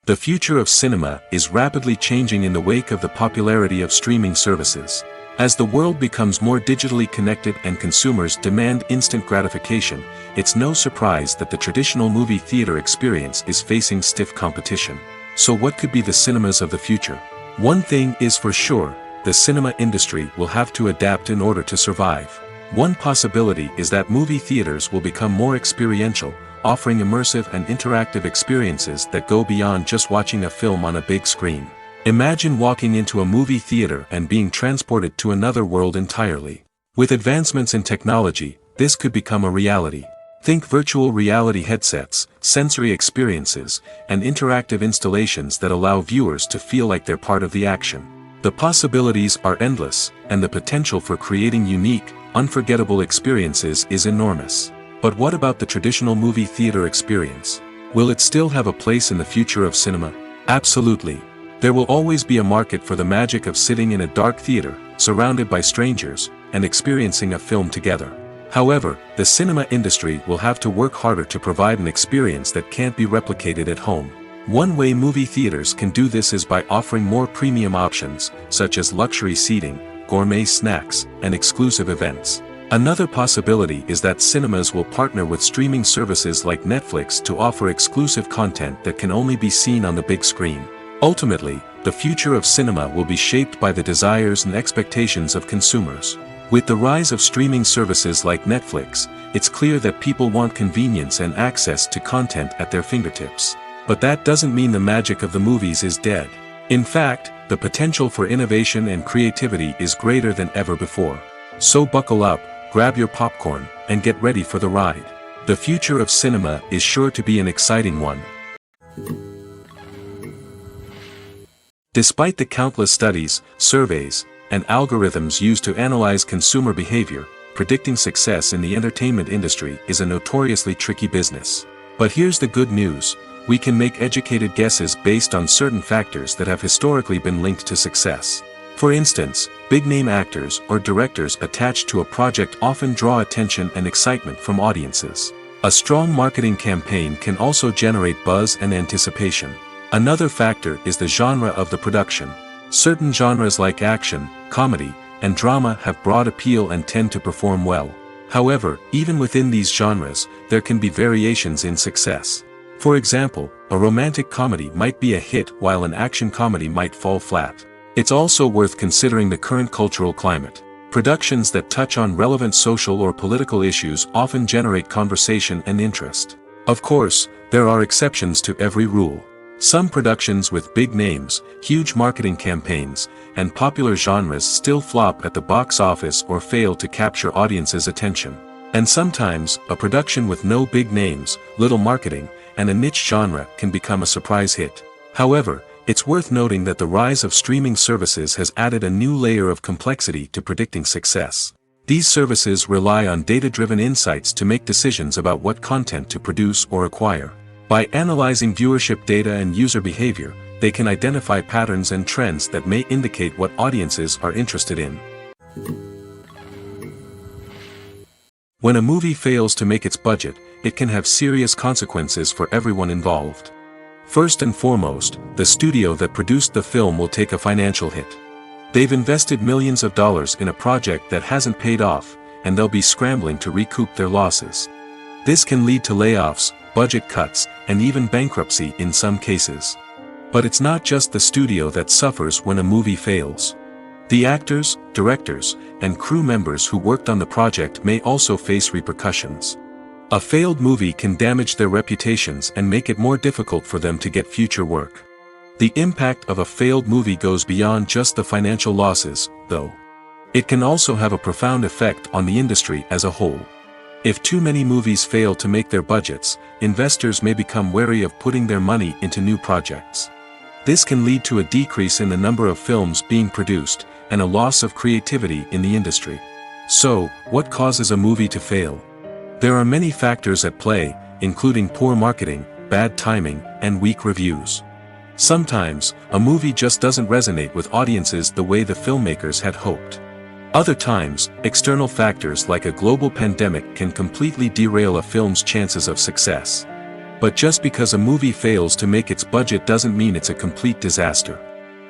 The future of cinema is rapidly changing in the wake of the popularity of streaming services. As the world becomes more digitally connected and consumers demand instant gratification, it's no surprise that the traditional movie theater experience is facing stiff competition. So what could be the cinemas of the future? One thing is for sure, the cinema industry will have to adapt in order to survive. One possibility is that movie theaters will become more experiential, offering immersive and interactive experiences that go beyond just watching a film on a big screen. Imagine walking into a movie theater and being transported to another world entirely. With advancements in technology, this could become a reality. Think virtual reality headsets, sensory experiences, and interactive installations that allow viewers to feel like they're part of the action. The possibilities are endless, and the potential for creating unique, unforgettable experiences is enormous. But what about the traditional movie theater experience? Will it still have a place in the future of cinema? Absolutely. There will always be a market for the magic of sitting in a dark theater, surrounded by strangers, and experiencing a film together. However, the cinema industry will have to work harder to provide an experience that can't be replicated at home. One way movie theaters can do this is by offering more premium options, such as luxury seating, gourmet snacks, and exclusive events. Another possibility is that cinemas will partner with streaming services like Netflix to offer exclusive content that can only be seen on the big screen. Ultimately, the future of cinema will be shaped by the desires and expectations of consumers. With the rise of streaming services like Netflix, it's clear that people want convenience and access to content at their fingertips. But that doesn't mean the magic of the movies is dead. In fact, the potential for innovation and creativity is greater than ever before. So buckle up, grab your popcorn, and get ready for the ride. The future of cinema is sure to be an exciting one. Despite the countless studies, surveys, and algorithms used to analyze consumer behavior, predicting success in the entertainment industry is a notoriously tricky business. But here's the good news: we can make educated guesses based on certain factors that have historically been linked to success. For instance, big-name actors or directors attached to a project often draw attention and excitement from audiences. A strong marketing campaign can also generate buzz and anticipation. Another factor is the genre of the production. Certain genres like action, comedy, and drama have broad appeal and tend to perform well. However, even within these genres, there can be variations in success. For example, a romantic comedy might be a hit while an action comedy might fall flat. It's also worth considering the current cultural climate. Productions that touch on relevant social or political issues often generate conversation and interest. Of course, there are exceptions to every rule. Some productions with big names, huge marketing campaigns, and popular genres still flop at the box office or fail to capture audiences' attention. And sometimes, a production with no big names, little marketing, and a niche genre can become a surprise hit. However, it's worth noting that the rise of streaming services has added a new layer of complexity to predicting success. These services rely on data-driven insights to make decisions about what content to produce or acquire. By analyzing viewership data and user behavior, they can identify patterns and trends that may indicate what audiences are interested in. When a movie fails to make its budget, it can have serious consequences for everyone involved. First and foremost, the studio that produced the film will take a financial hit. They've invested millions of dollars in a project that hasn't paid off, and they'll be scrambling to recoup their losses. This can lead to layoffs, budget cuts, and even bankruptcy in some cases. But it's not just the studio that suffers when a movie fails. The actors, directors, and crew members who worked on the project may also face repercussions. A failed movie can damage their reputations and make it more difficult for them to get future work. The impact of a failed movie goes beyond just the financial losses, though. It can also have a profound effect on the industry as a whole. If too many movies fail to make their budgets, investors may become wary of putting their money into new projects. This can lead to a decrease in the number of films being produced, and a loss of creativity in the industry. So, what causes a movie to fail? There are many factors at play, including poor marketing, bad timing, and weak reviews. Sometimes, a movie just doesn't resonate with audiences the way the filmmakers had hoped. Other times, external factors like a global pandemic can completely derail a film's chances of success. But just because a movie fails to make its budget doesn't mean it's a complete disaster.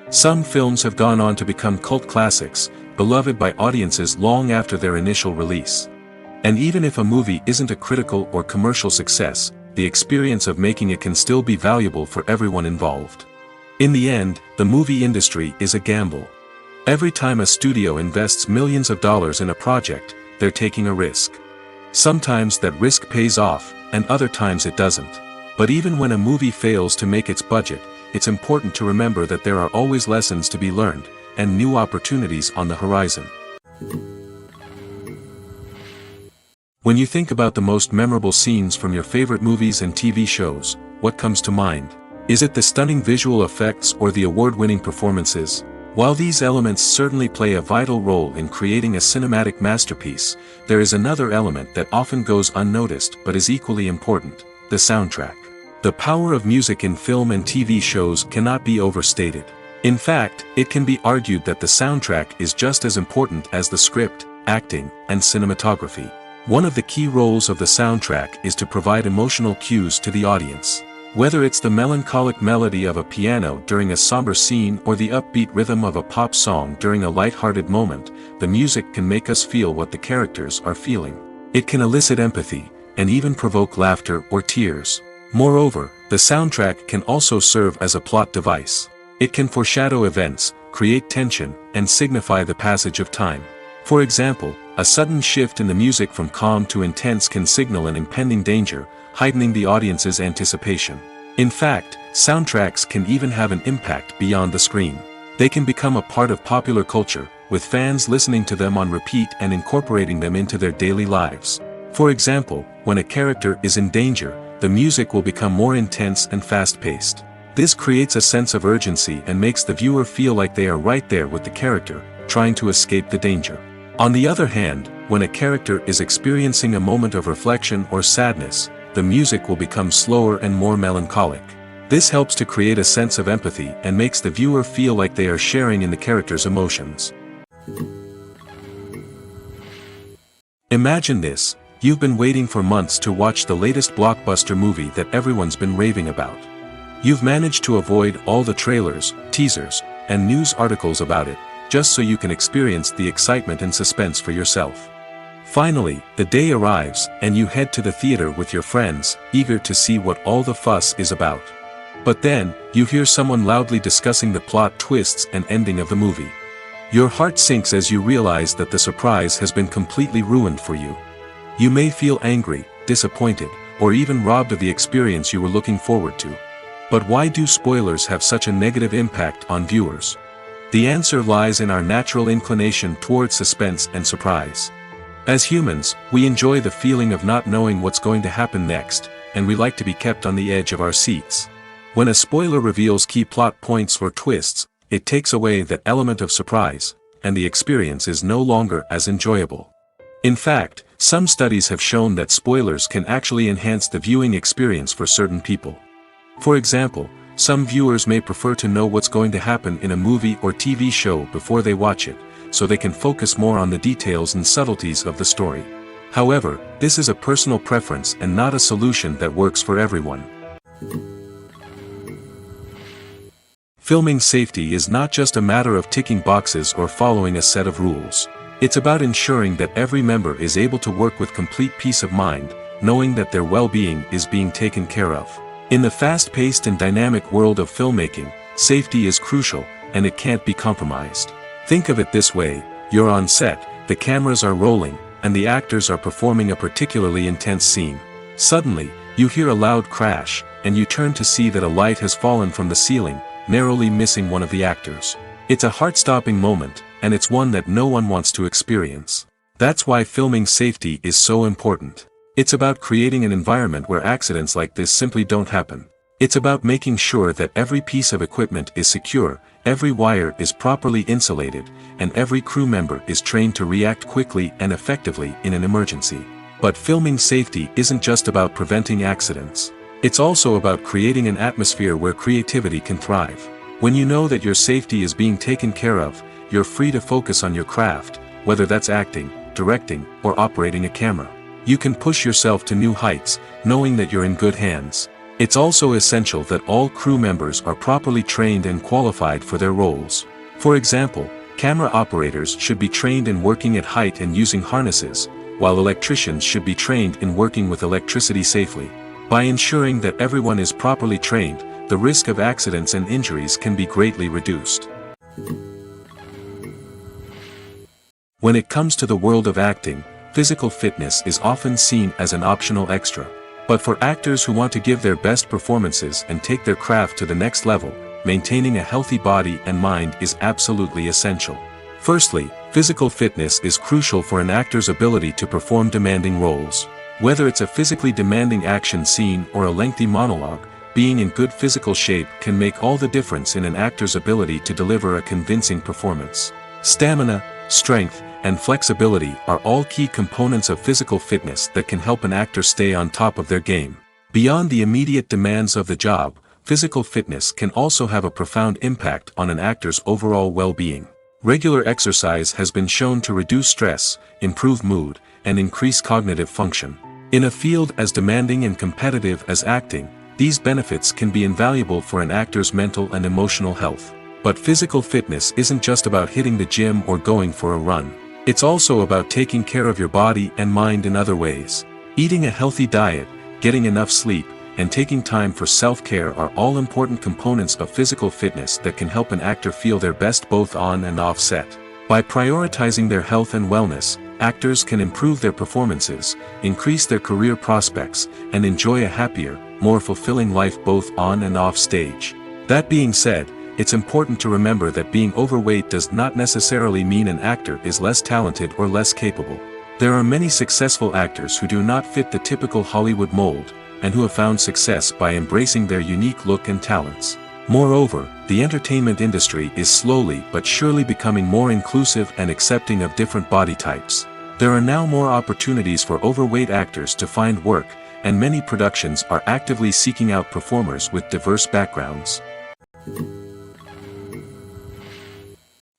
Some films have gone on to become cult classics, beloved by audiences long after their initial release. And even if a movie isn't a critical or commercial success, the experience of making it can still be valuable for everyone involved. In the end, the movie industry is a gamble. Every time a studio invests millions of dollars in a project, they're taking a risk. Sometimes that risk pays off, and other times it doesn't. But even when a movie fails to make its budget, it's important to remember that there are always lessons to be learned, and new opportunities on the horizon. When you think about the most memorable scenes from your favorite movies and TV shows, what comes to mind? Is it the stunning visual effects or the award-winning performances? While these elements certainly play a vital role in creating a cinematic masterpiece, there is another element that often goes unnoticed but is equally important: the soundtrack. The power of music in film and TV shows cannot be overstated. In fact, it can be argued that the soundtrack is just as important as the script, acting, and cinematography. One of the key roles of the soundtrack is to provide emotional cues to the audience. Whether it's the melancholic melody of a piano during a somber scene or the upbeat rhythm of a pop song during a light-hearted moment, the music can make us feel what the characters are feeling. It can elicit empathy, and even provoke laughter or tears. Moreover, the soundtrack can also serve as a plot device. It can foreshadow events, create tension, and signify the passage of time. For example, a sudden shift in the music from calm to intense can signal an impending danger, heightening the audience's anticipation. In fact, soundtracks can even have an impact beyond the screen. They can become a part of popular culture, with fans listening to them on repeat and incorporating them into their daily lives. For example, when a character is in danger, the music will become more intense and fast-paced. This creates a sense of urgency and makes the viewer feel like they are right there with the character, trying to escape the danger. On the other hand, when a character is experiencing a moment of reflection or sadness, the music will become slower and more melancholic. This helps to create a sense of empathy and makes the viewer feel like they are sharing in the character's emotions. Imagine this: you've been waiting for months to watch the latest blockbuster movie that everyone's been raving about. You've managed to avoid all the trailers, teasers, and news articles about it, just so you can experience the excitement and suspense for yourself. Finally, the day arrives, and you head to the theater with your friends, eager to see what all the fuss is about. But then, you hear someone loudly discussing the plot twists and ending of the movie. Your heart sinks as you realize that the surprise has been completely ruined for you. You may feel angry, disappointed, or even robbed of the experience you were looking forward to. But why do spoilers have such a negative impact on viewers? The answer lies in our natural inclination toward suspense and surprise. As humans, we enjoy the feeling of not knowing what's going to happen next, and we like to be kept on the edge of our seats. When a spoiler reveals key plot points or twists, it takes away that element of surprise, and the experience is no longer as enjoyable. In fact, some studies have shown that spoilers can actually enhance the viewing experience for certain people. For example, some viewers may prefer to know what's going to happen in a movie or TV show before they watch it, so they can focus more on the details and subtleties of the story. However, this is a personal preference and not a solution that works for everyone. Filming safety is not just a matter of ticking boxes or following a set of rules. It's about ensuring that every member is able to work with complete peace of mind, knowing that their well-being is being taken care of. In the fast-paced and dynamic world of filmmaking, safety is crucial, and it can't be compromised. Think of it this way: you're on set, the cameras are rolling, and the actors are performing a particularly intense scene. Suddenly, you hear a loud crash, and you turn to see that a light has fallen from the ceiling, narrowly missing one of the actors. It's a heart-stopping moment, and it's one that no one wants to experience. That's why filming safety is so important. It's about creating an environment where accidents like this simply don't happen. It's about making sure that every piece of equipment is secure, every wire is properly insulated, and every crew member is trained to react quickly and effectively in an emergency. But filming safety isn't just about preventing accidents. It's also about creating an atmosphere where creativity can thrive. When you know that your safety is being taken care of, you're free to focus on your craft, whether that's acting, directing, or operating a camera. You can push yourself to new heights, knowing that you're in good hands. It's also essential that all crew members are properly trained and qualified for their roles. For example, camera operators should be trained in working at height and using harnesses, while electricians should be trained in working with electricity safely. By ensuring that everyone is properly trained, the risk of accidents and injuries can be greatly reduced. When it comes to the world of acting, physical fitness is often seen as an optional extra. But for actors who want to give their best performances and take their craft to the next level, maintaining a healthy body and mind is absolutely essential. Firstly, physical fitness is crucial for an actor's ability to perform demanding roles. Whether it's a physically demanding action scene or a lengthy monologue, being in good physical shape can make all the difference in an actor's ability to deliver a convincing performance. Stamina, strength, and flexibility are all key components of physical fitness that can help an actor stay on top of their game. Beyond the immediate demands of the job, physical fitness can also have a profound impact on an actor's overall well-being. Regular exercise has been shown to reduce stress, improve mood, and increase cognitive function. In a field as demanding and competitive as acting, these benefits can be invaluable for an actor's mental and emotional health. But physical fitness isn't just about hitting the gym or going for a run. It's also about taking care of your body and mind in other ways. Eating a healthy diet, getting enough sleep, and taking time for self-care are all important components of physical fitness that can help an actor feel their best both on and off set. By prioritizing their health and wellness, actors can improve their performances, increase their career prospects, and enjoy a happier, more fulfilling life both on and off stage. That being said, it's important to remember that being overweight does not necessarily mean an actor is less talented or less capable. There are many successful actors who do not fit the typical Hollywood mold, and who have found success by embracing their unique look and talents. Moreover, the entertainment industry is slowly but surely becoming more inclusive and accepting of different body types. There are now more opportunities for overweight actors to find work, and many productions are actively seeking out performers with diverse backgrounds.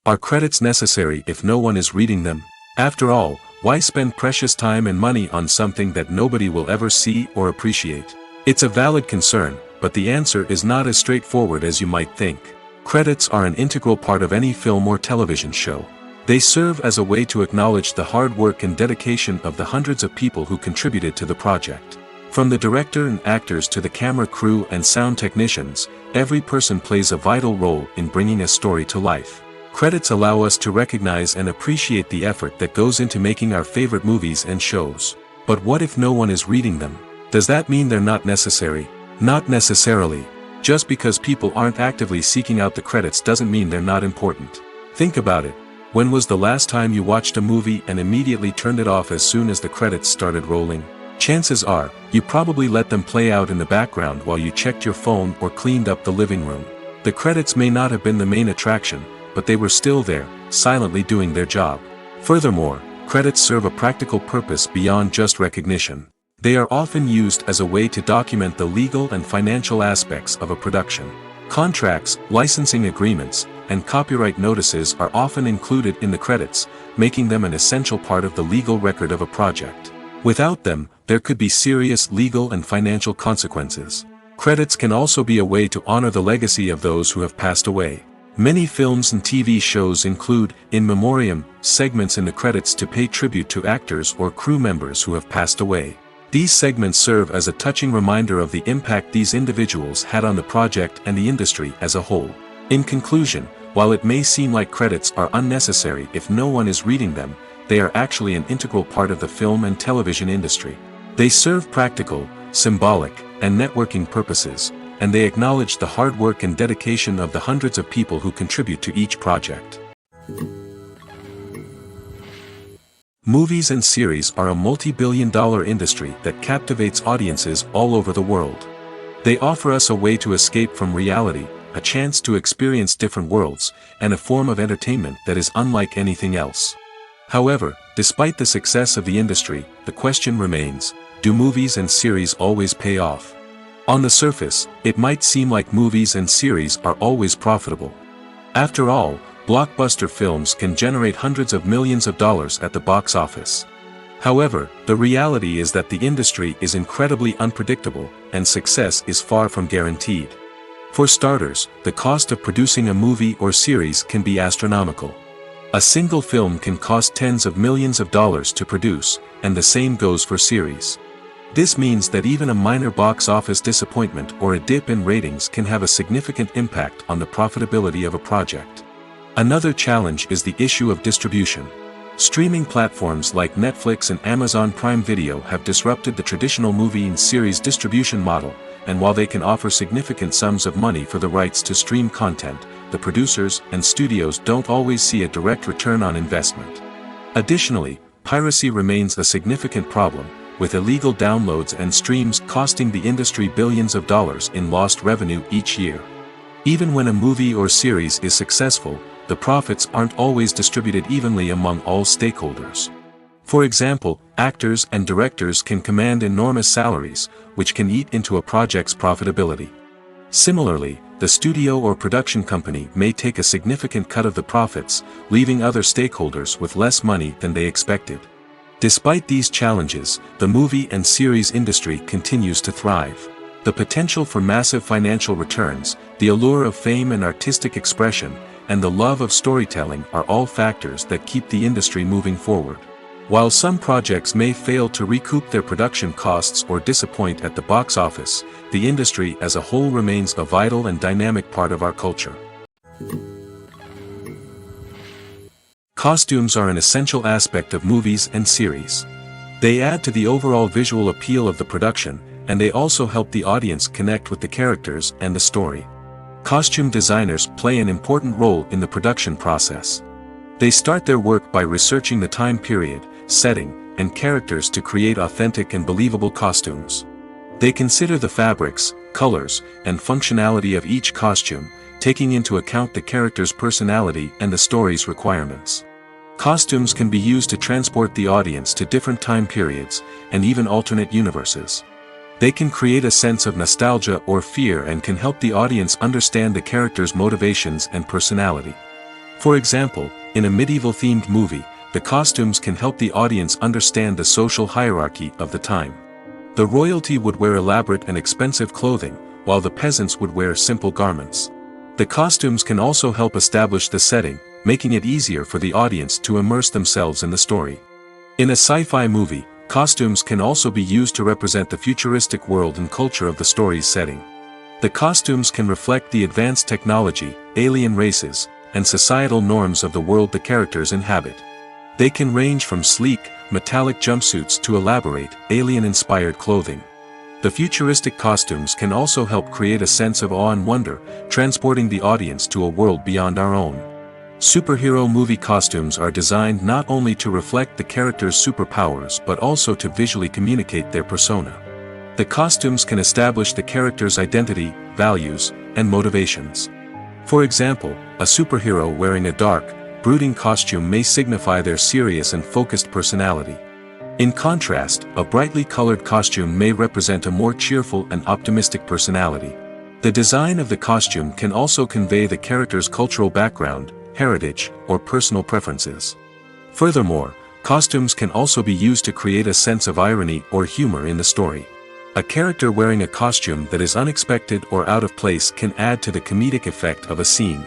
Are credits necessary if no one is reading them? After all, why spend precious time and money on something that nobody will ever see or appreciate? It's a valid concern, but the answer is not as straightforward as you might think. Credits are an integral part of any film or television show. They serve as a way to acknowledge the hard work and dedication of the hundreds of people who contributed to the project. From the director and actors to the camera crew and sound technicians, every person plays a vital role in bringing a story to life. Credits allow us to recognize and appreciate the effort that goes into making our favorite movies and shows. But what if no one is reading them? Does that mean they're not necessary? Not necessarily. Just because people aren't actively seeking out the credits doesn't mean they're not important. Think about it. When was the last time you watched a movie and immediately turned it off as soon as the credits started rolling? Chances are, you probably let them play out in the background while you checked your phone or cleaned up the living room. The credits may not have been the main attraction, but they were still there, silently doing their job. Furthermore, credits serve a practical purpose beyond just recognition. They are often used as a way to document the legal and financial aspects of a production. Contracts, licensing agreements, and copyright notices are often included in the credits, making them an essential part of the legal record of a project. Without them, there could be serious legal and financial consequences. Credits can also be a way to honor the legacy of those who have passed away. Many films and TV shows include, in memoriam, segments in the credits to pay tribute to actors or crew members who have passed away. These segments serve as a touching reminder of the impact these individuals had on the project and the industry as a whole. In conclusion, while it may seem like credits are unnecessary if no one is reading them, they are actually an integral part of the film and television industry. They serve practical, symbolic, and networking purposes, and they acknowledge the hard work and dedication of the hundreds of people who contribute to each project. Movies and series are a multi-billion-dollar industry that captivates audiences all over the world. They offer us a way to escape from reality, a chance to experience different worlds, and a form of entertainment that is unlike anything else. However, despite the success of the industry, the question remains, do movies and series always pay off? On the surface, it might seem like movies and series are always profitable. After all, blockbuster films can generate hundreds of millions of dollars at the box office. However, the reality is that the industry is incredibly unpredictable, and success is far from guaranteed. For starters, the cost of producing a movie or series can be astronomical. A single film can cost tens of millions of dollars to produce, and the same goes for series. This means that even a minor box office disappointment or a dip in ratings can have a significant impact on the profitability of a project. Another challenge is the issue of distribution. Streaming platforms like Netflix and Amazon Prime Video have disrupted the traditional movie and series distribution model, and while they can offer significant sums of money for the rights to stream content, the producers and studios don't always see a direct return on investment. Additionally, piracy remains a significant problem, with illegal downloads and streams costing the industry billions of dollars in lost revenue each year. Even when a movie or series is successful, the profits aren't always distributed evenly among all stakeholders. For example, actors and directors can command enormous salaries, which can eat into a project's profitability. Similarly, the studio or production company may take a significant cut of the profits, leaving other stakeholders with less money than they expected. Despite these challenges, the movie and series industry continues to thrive. The potential for massive financial returns, the allure of fame and artistic expression, and the love of storytelling are all factors that keep the industry moving forward. While some projects may fail to recoup their production costs or disappoint at the box office, the industry as a whole remains a vital and dynamic part of our culture. Costumes are an essential aspect of movies and series. They add to the overall visual appeal of the production, and they also help the audience connect with the characters and the story. Costume designers play an important role in the production process. They start their work by researching the time period, setting, and characters to create authentic and believable costumes. They consider the fabrics, colors, and functionality of each costume, taking into account the character's personality and the story's requirements. Costumes can be used to transport the audience to different time periods, and even alternate universes. They can create a sense of nostalgia or fear and can help the audience understand the character's motivations and personality. For example, in a medieval-themed movie, the costumes can help the audience understand the social hierarchy of the time. The royalty would wear elaborate and expensive clothing, while the peasants would wear simple garments. The costumes can also help establish the setting, making it easier for the audience to immerse themselves in the story. In a sci-fi movie, costumes can also be used to represent the futuristic world and culture of the story's setting. The costumes can reflect the advanced technology, alien races, and societal norms of the world the characters inhabit. They can range from sleek, metallic jumpsuits to elaborate, alien-inspired clothing. The futuristic costumes can also help create a sense of awe and wonder, transporting the audience to a world beyond our own. Superhero movie costumes are designed not only to reflect the character's superpowers but also to visually communicate their persona. The costumes can establish the character's identity, values, and motivations. For example, a superhero wearing a dark, brooding costume may signify their serious and focused personality. In contrast, a brightly colored costume may represent a more cheerful and optimistic personality. The design of the costume can also convey the character's cultural background, heritage, or personal preferences. Furthermore, costumes can also be used to create a sense of irony or humor in the story. A character wearing a costume that is unexpected or out of place can add to the comedic effect of a scene.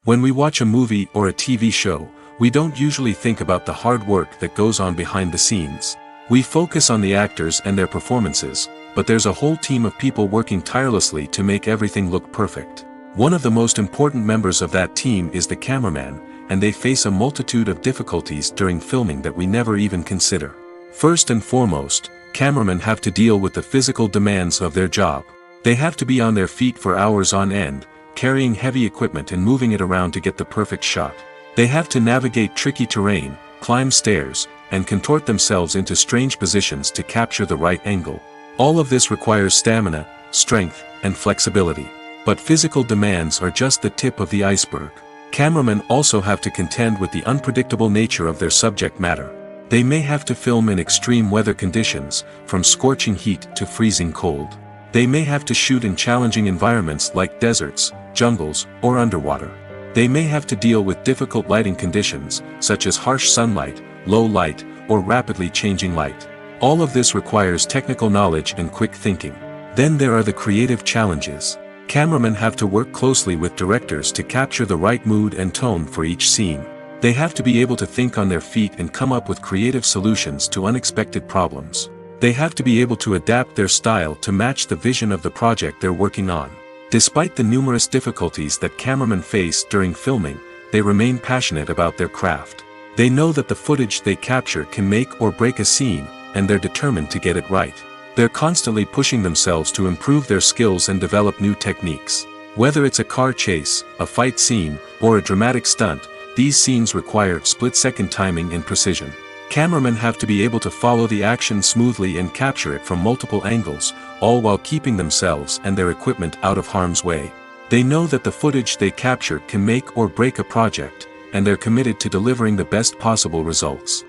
When we watch a movie or a TV show, we don't usually think about the hard work that goes on behind the scenes. We focus on the actors and their performances, but there's a whole team of people working tirelessly to make everything look perfect. One of the most important members of that team is the cameraman, and they face a multitude of difficulties during filming that we never even consider. First and foremost, cameramen have to deal with the physical demands of their job. They have to be on their feet for hours on end, carrying heavy equipment and moving it around to get the perfect shot. They have to navigate tricky terrain, climb stairs, and contort themselves into strange positions to capture the right angle. All of this requires stamina, strength, and flexibility. But physical demands are just the tip of the iceberg. Cameramen also have to contend with the unpredictable nature of their subject matter. They may have to film in extreme weather conditions, from scorching heat to freezing cold. They may have to shoot in challenging environments like deserts, jungles, or underwater. They may have to deal with difficult lighting conditions, such as harsh sunlight, low light, or rapidly changing light. All of this requires technical knowledge and quick thinking. Then there are the creative challenges. Cameramen have to work closely with directors to capture the right mood and tone for each scene. They have to be able to think on their feet and come up with creative solutions to unexpected problems. They have to be able to adapt their style to match the vision of the project they're working on. Despite the numerous difficulties that cameramen face during filming, they remain passionate about their craft. They know that the footage they capture can make or break a scene, and they're determined to get it right. They're constantly pushing themselves to improve their skills and develop new techniques. Whether it's a car chase, a fight scene, or a dramatic stunt, these scenes require split-second timing and precision. Cameramen have to be able to follow the action smoothly and capture it from multiple angles, all while keeping themselves and their equipment out of harm's way. They know that the footage they capture can make or break a project, and they're committed to delivering the best possible results.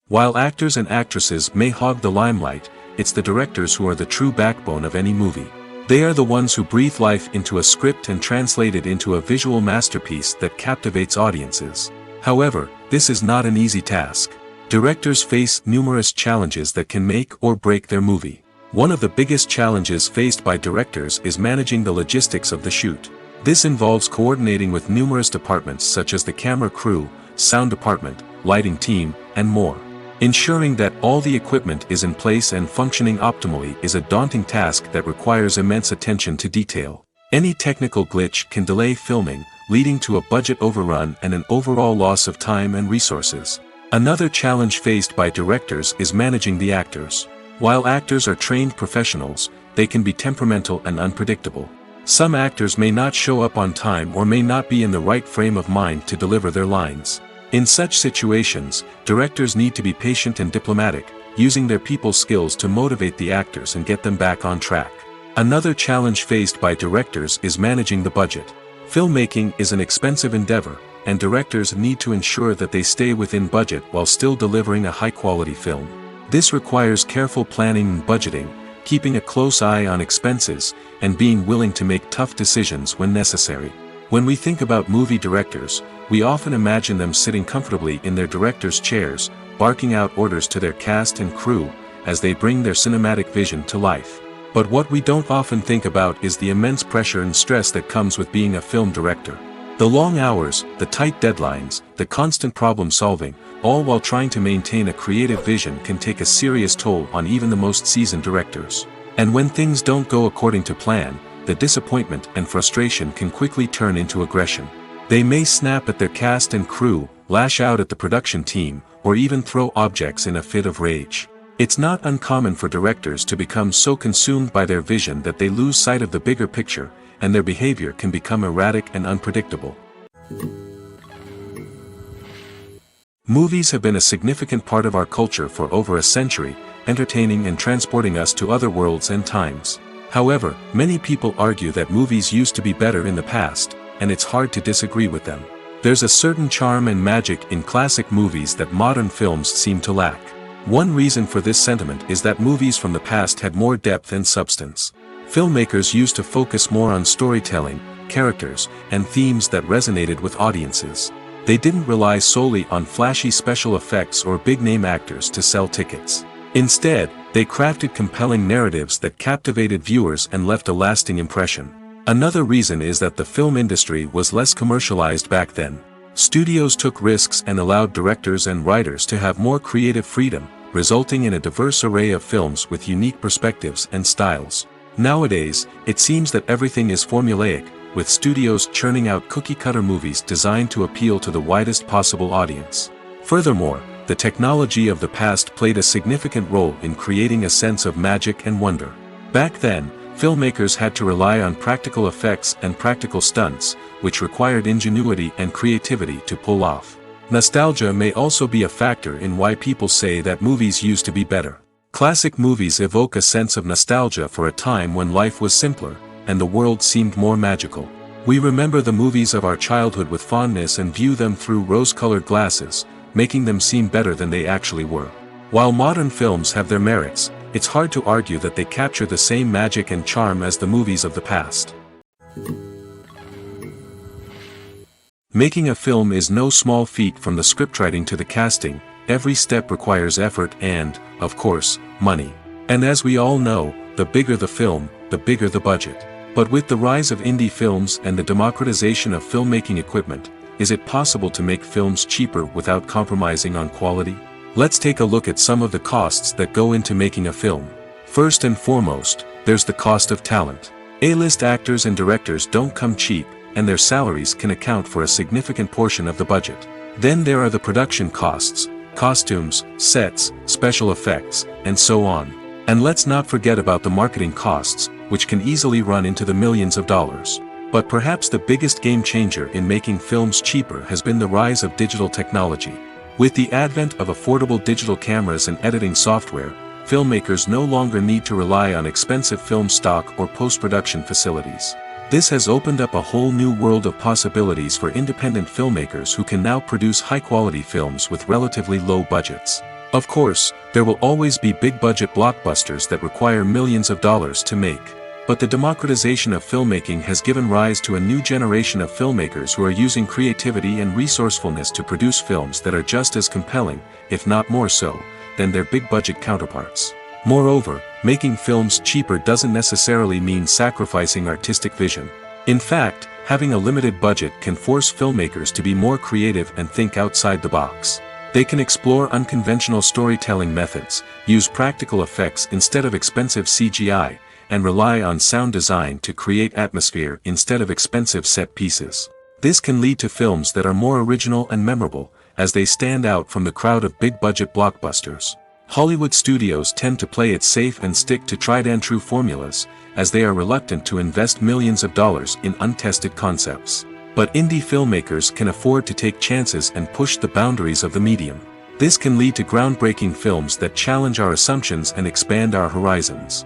While actors and actresses may hog the limelight, it's the directors who are the true backbone of any movie. They are the ones who breathe life into a script and translate it into a visual masterpiece that captivates audiences. However, this is not an easy task. Directors face numerous challenges that can make or break their movie. One of the biggest challenges faced by directors is managing the logistics of the shoot. This involves coordinating with numerous departments such as the camera crew, sound department, lighting team, and more. Ensuring that all the equipment is in place and functioning optimally is a daunting task that requires immense attention to detail. Any technical glitch can delay filming, leading to a budget overrun and an overall loss of time and resources. Another challenge faced by directors is managing the actors. While actors are trained professionals, they can be temperamental and unpredictable. Some actors may not show up on time or may not be in the right frame of mind to deliver their lines. In such situations, directors need to be patient and diplomatic, using their people skills to motivate the actors and get them back on track. Another challenge faced by directors is managing the budget. Filmmaking is an expensive endeavor, and directors need to ensure that they stay within budget while still delivering a high-quality film. This requires careful planning and budgeting, keeping a close eye on expenses, and being willing to make tough decisions when necessary. When we think about movie directors, we often imagine them sitting comfortably in their director's chairs, barking out orders to their cast and crew, as they bring their cinematic vision to life. But what we don't often think about is the immense pressure and stress that comes with being a film director. The long hours, the tight deadlines, the constant problem solving, all while trying to maintain a creative vision can take a serious toll on even the most seasoned directors. And when things don't go according to plan, the disappointment and frustration can quickly turn into aggression. They may snap at their cast and crew, lash out at the production team, or even throw objects in a fit of rage. It's not uncommon for directors to become so consumed by their vision that they lose sight of the bigger picture, and their behavior can become erratic and unpredictable. Movies have been a significant part of our culture for over a century, entertaining and transporting us to other worlds and times. However, many people argue that movies used to be better in the past, and it's hard to disagree with them. There's a certain charm and magic in classic movies that modern films seem to lack. One reason for this sentiment is that movies from the past had more depth and substance. Filmmakers used to focus more on storytelling, characters, and themes that resonated with audiences. They didn't rely solely on flashy special effects or big-name actors to sell tickets. Instead, they crafted compelling narratives that captivated viewers and left a lasting impression. Another reason is that the film industry was less commercialized back then. Studios took risks and allowed directors and writers to have more creative freedom, resulting in a diverse array of films with unique perspectives and styles. Nowadays, it seems that everything is formulaic, with studios churning out cookie-cutter movies designed to appeal to the widest possible audience. Furthermore, the technology of the past played a significant role in creating a sense of magic and wonder. Back then, filmmakers had to rely on practical effects and practical stunts, which required ingenuity and creativity to pull off. Nostalgia may also be a factor in why people say that movies used to be better. Classic movies evoke a sense of nostalgia for a time when life was simpler, and the world seemed more magical. We remember the movies of our childhood with fondness and view them through rose-colored glasses, making them seem better than they actually were. While modern films have their merits, it's hard to argue that they capture the same magic and charm as the movies of the past. Making a film is no small feat. From the scriptwriting to the casting, every step requires effort and, of course, money. And as we all know, the bigger the film, the bigger the budget. But with the rise of indie films and the democratization of filmmaking equipment, is it possible to make films cheaper without compromising on quality? Let's take a look at some of the costs that go into making a film. First and foremost, there's the cost of talent. A-list actors and directors don't come cheap, and their salaries can account for a significant portion of the budget. Then there are the production costs, costumes, sets, special effects, and so on. And let's not forget about the marketing costs, which can easily run into the millions of dollars. But perhaps the biggest game changer in making films cheaper has been the rise of digital technology. With the advent of affordable digital cameras and editing software, filmmakers no longer need to rely on expensive film stock or post-production facilities. This has opened up a whole new world of possibilities for independent filmmakers who can now produce high-quality films with relatively low budgets. Of course, there will always be big-budget blockbusters that require millions of dollars to make. But the democratization of filmmaking has given rise to a new generation of filmmakers who are using creativity and resourcefulness to produce films that are just as compelling, if not more so, than their big-budget counterparts. Moreover, making films cheaper doesn't necessarily mean sacrificing artistic vision. In fact, having a limited budget can force filmmakers to be more creative and think outside the box. They can explore unconventional storytelling methods, use practical effects instead of expensive CGI, and rely on sound design to create atmosphere instead of expensive set pieces. This can lead to films that are more original and memorable, as they stand out from the crowd of big-budget blockbusters. Hollywood studios tend to play it safe and stick to tried-and-true formulas, as they are reluctant to invest millions of dollars in untested concepts. But indie filmmakers can afford to take chances and push the boundaries of the medium. This can lead to groundbreaking films that challenge our assumptions and expand our horizons.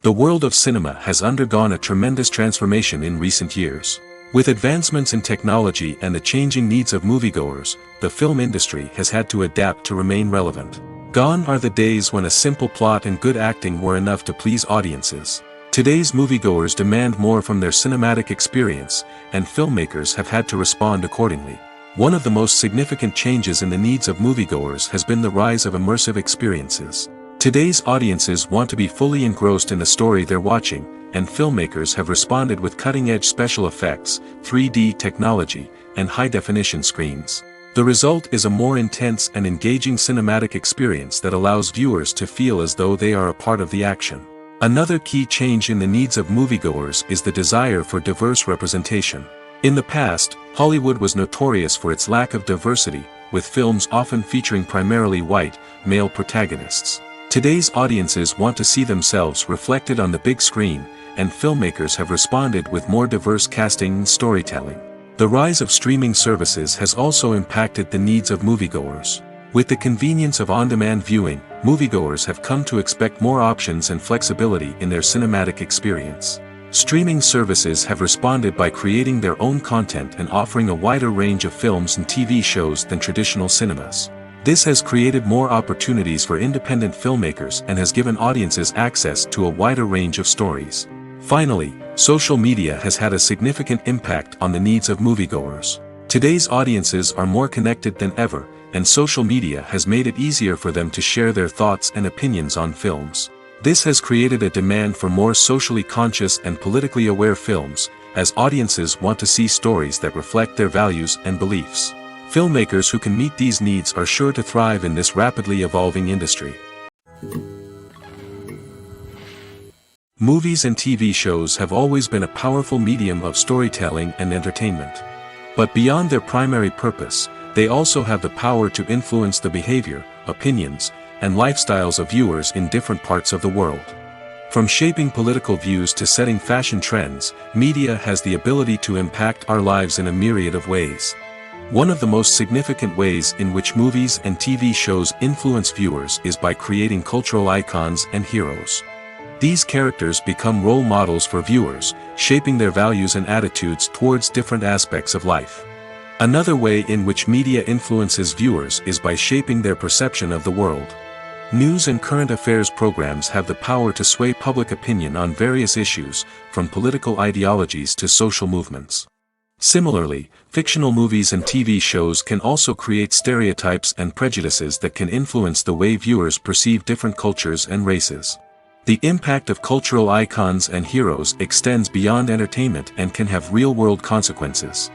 The world of cinema has undergone a tremendous transformation in recent years. With advancements in technology and the changing needs of moviegoers, the film industry has had to adapt to remain relevant. Gone are the days when a simple plot and good acting were enough to please audiences. Today's moviegoers demand more from their cinematic experience, and filmmakers have had to respond accordingly. One of the most significant changes in the needs of moviegoers has been the rise of immersive experiences. Today's audiences want to be fully engrossed in the story they're watching, and filmmakers have responded with cutting-edge special effects, 3D technology, and high-definition screens. The result is a more intense and engaging cinematic experience that allows viewers to feel as though they are a part of the action. Another key change in the needs of moviegoers is the desire for diverse representation. In the past, Hollywood was notorious for its lack of diversity, with films often featuring primarily white, male protagonists. Today's audiences want to see themselves reflected on the big screen, and filmmakers have responded with more diverse casting and storytelling. The rise of streaming services has also impacted the needs of moviegoers. With the convenience of on-demand viewing, moviegoers have come to expect more options and flexibility in their cinematic experience. Streaming services have responded by creating their own content and offering a wider range of films and TV shows than traditional cinemas. This has created more opportunities for independent filmmakers and has given audiences access to a wider range of stories. Finally, social media has had a significant impact on the needs of moviegoers. Today's audiences are more connected than ever, and social media has made it easier for them to share their thoughts and opinions on films. This has created a demand for more socially conscious and politically aware films, as audiences want to see stories that reflect their values and beliefs. Filmmakers who can meet these needs are sure to thrive in this rapidly evolving industry. Movies and TV shows have always been a powerful medium of storytelling and entertainment. But beyond their primary purpose, they also have the power to influence the behavior, opinions, and lifestyles of viewers in different parts of the world. From shaping political views to setting fashion trends, media has the ability to impact our lives in a myriad of ways. One of the most significant ways in which movies and TV shows influence viewers is by creating cultural icons and heroes. These characters become role models for viewers, shaping their values and attitudes towards different aspects of life. Another way in which media influences viewers is by shaping their perception of the world. News and current affairs programs have the power to sway public opinion on various issues, from political ideologies to social movements. Similarly, fictional movies and TV shows can also create stereotypes and prejudices that can influence the way viewers perceive different cultures and races. The impact of cultural icons and heroes extends beyond entertainment and can have real-world consequences.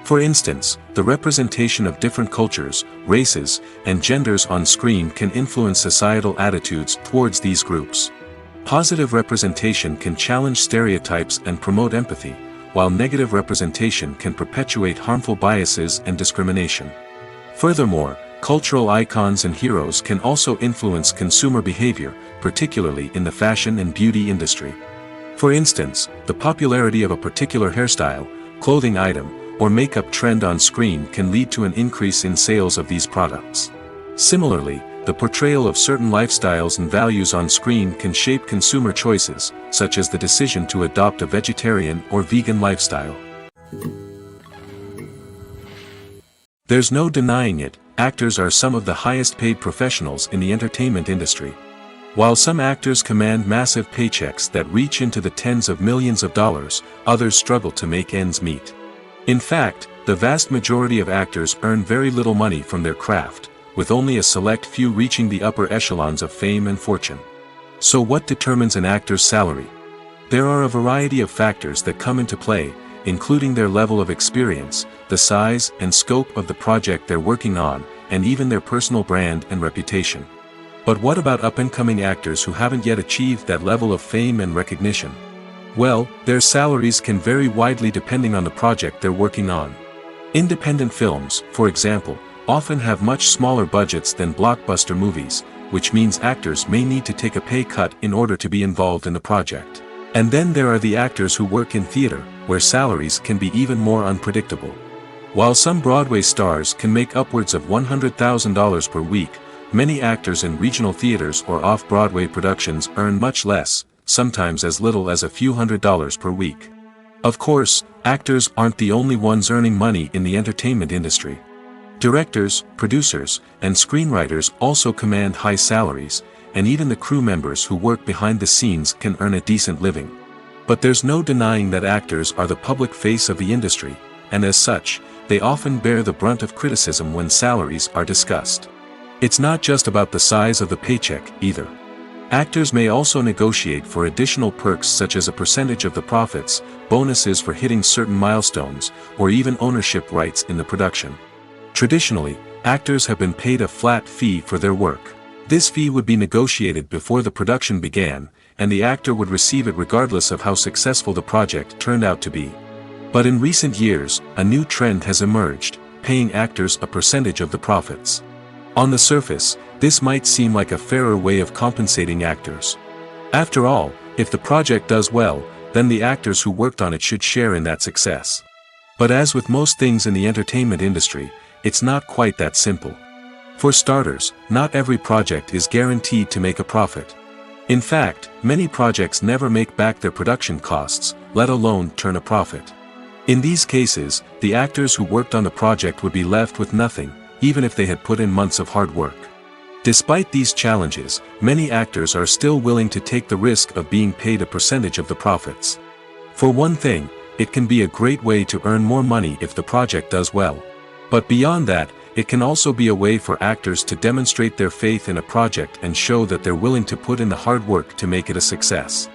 For instance, the representation of different cultures, races, and genders on screen can influence societal attitudes towards these groups. Positive representation can challenge stereotypes and promote empathy, while negative representation can perpetuate harmful biases and discrimination. Furthermore, cultural icons and heroes can also influence consumer behavior, particularly in the fashion and beauty industry. For instance, the popularity of a particular hairstyle, clothing item, or makeup trend on screen can lead to an increase in sales of these products. Similarly, the portrayal of certain lifestyles and values on screen can shape consumer choices, such as the decision to adopt a vegetarian or vegan lifestyle. There's no denying it, actors are some of the highest paid professionals in the entertainment industry. While some actors command massive paychecks that reach into the tens of millions of dollars, others struggle to make ends meet. In fact, the vast majority of actors earn very little money from their craft, with only a select few reaching the upper echelons of fame and fortune. So what determines an actor's salary? There are a variety of factors that come into play, including their level of experience, the size and scope of the project they're working on, and even their personal brand and reputation. But what about up-and-coming actors who haven't yet achieved that level of fame and recognition? Well, their salaries can vary widely depending on the project they're working on. Independent films, for example, often have much smaller budgets than blockbuster movies, which means actors may need to take a pay cut in order to be involved in the project. And then there are the actors who work in theater, where salaries can be even more unpredictable. While some Broadway stars can make upwards of $100,000 per week, many actors in regional theaters or off-Broadway productions earn much less, sometimes as little as a few $100s per week. Of course, actors aren't the only ones earning money in the entertainment industry. Directors, producers, and screenwriters also command high salaries, and even the crew members who work behind the scenes can earn a decent living. But there's no denying that actors are the public face of the industry, and as such, they often bear the brunt of criticism when salaries are discussed. It's not just about the size of the paycheck, either. Actors may also negotiate for additional perks such as a percentage of the profits, bonuses for hitting certain milestones, or even ownership rights in the production. Traditionally, actors have been paid a flat fee for their work. This fee would be negotiated before the production began, and the actor would receive it regardless of how successful the project turned out to be. But in recent years, a new trend has emerged, paying actors a percentage of the profits. On the surface, this might seem like a fairer way of compensating actors. After all, if the project does well, then the actors who worked on it should share in that success. But as with most things in the entertainment industry, it's not quite that simple. For starters, not every project is guaranteed to make a profit. In fact, many projects never make back their production costs, let alone turn a profit. In these cases, the actors who worked on the project would be left with nothing, even if they had put in months of hard work. Despite these challenges, many actors are still willing to take the risk of being paid a percentage of the profits. For one thing, it can be a great way to earn more money if the project does well. But beyond that, it can also be a way for actors to demonstrate their faith in a project and show that they're willing to put in the hard work to make it a success.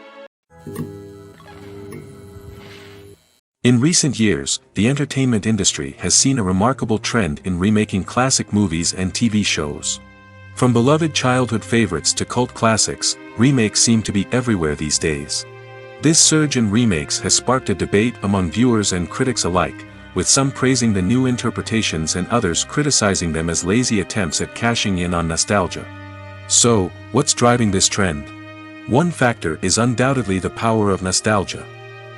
In recent years, the entertainment industry has seen a remarkable trend in remaking classic movies and TV shows. From beloved childhood favorites to cult classics, remakes seem to be everywhere these days. This surge in remakes has sparked a debate among viewers and critics alike, with some praising the new interpretations and others criticizing them as lazy attempts at cashing in on nostalgia. So, what's driving this trend? One factor is undoubtedly the power of nostalgia.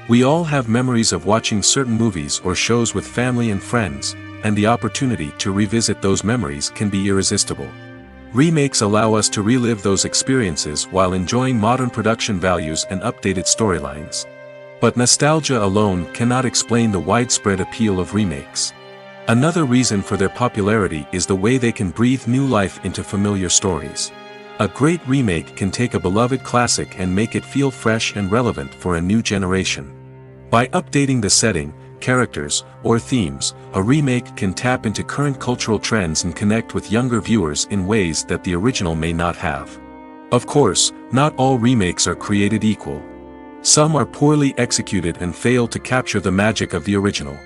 We all have memories of watching certain movies or shows with family and friends, and the opportunity to revisit those memories can be irresistible. Remakes allow us to relive those experiences while enjoying modern production values and updated storylines. But nostalgia alone cannot explain the widespread appeal of remakes. Another reason for their popularity is the way they can breathe new life into familiar stories. A great remake can take a beloved classic and make it feel fresh and relevant for a new generation. By updating the setting, characters, or themes, a remake can tap into current cultural trends and connect with younger viewers in ways that the original may not have. Of course, not all remakes are created equal. Some are poorly executed and fail to capture the magic of the original.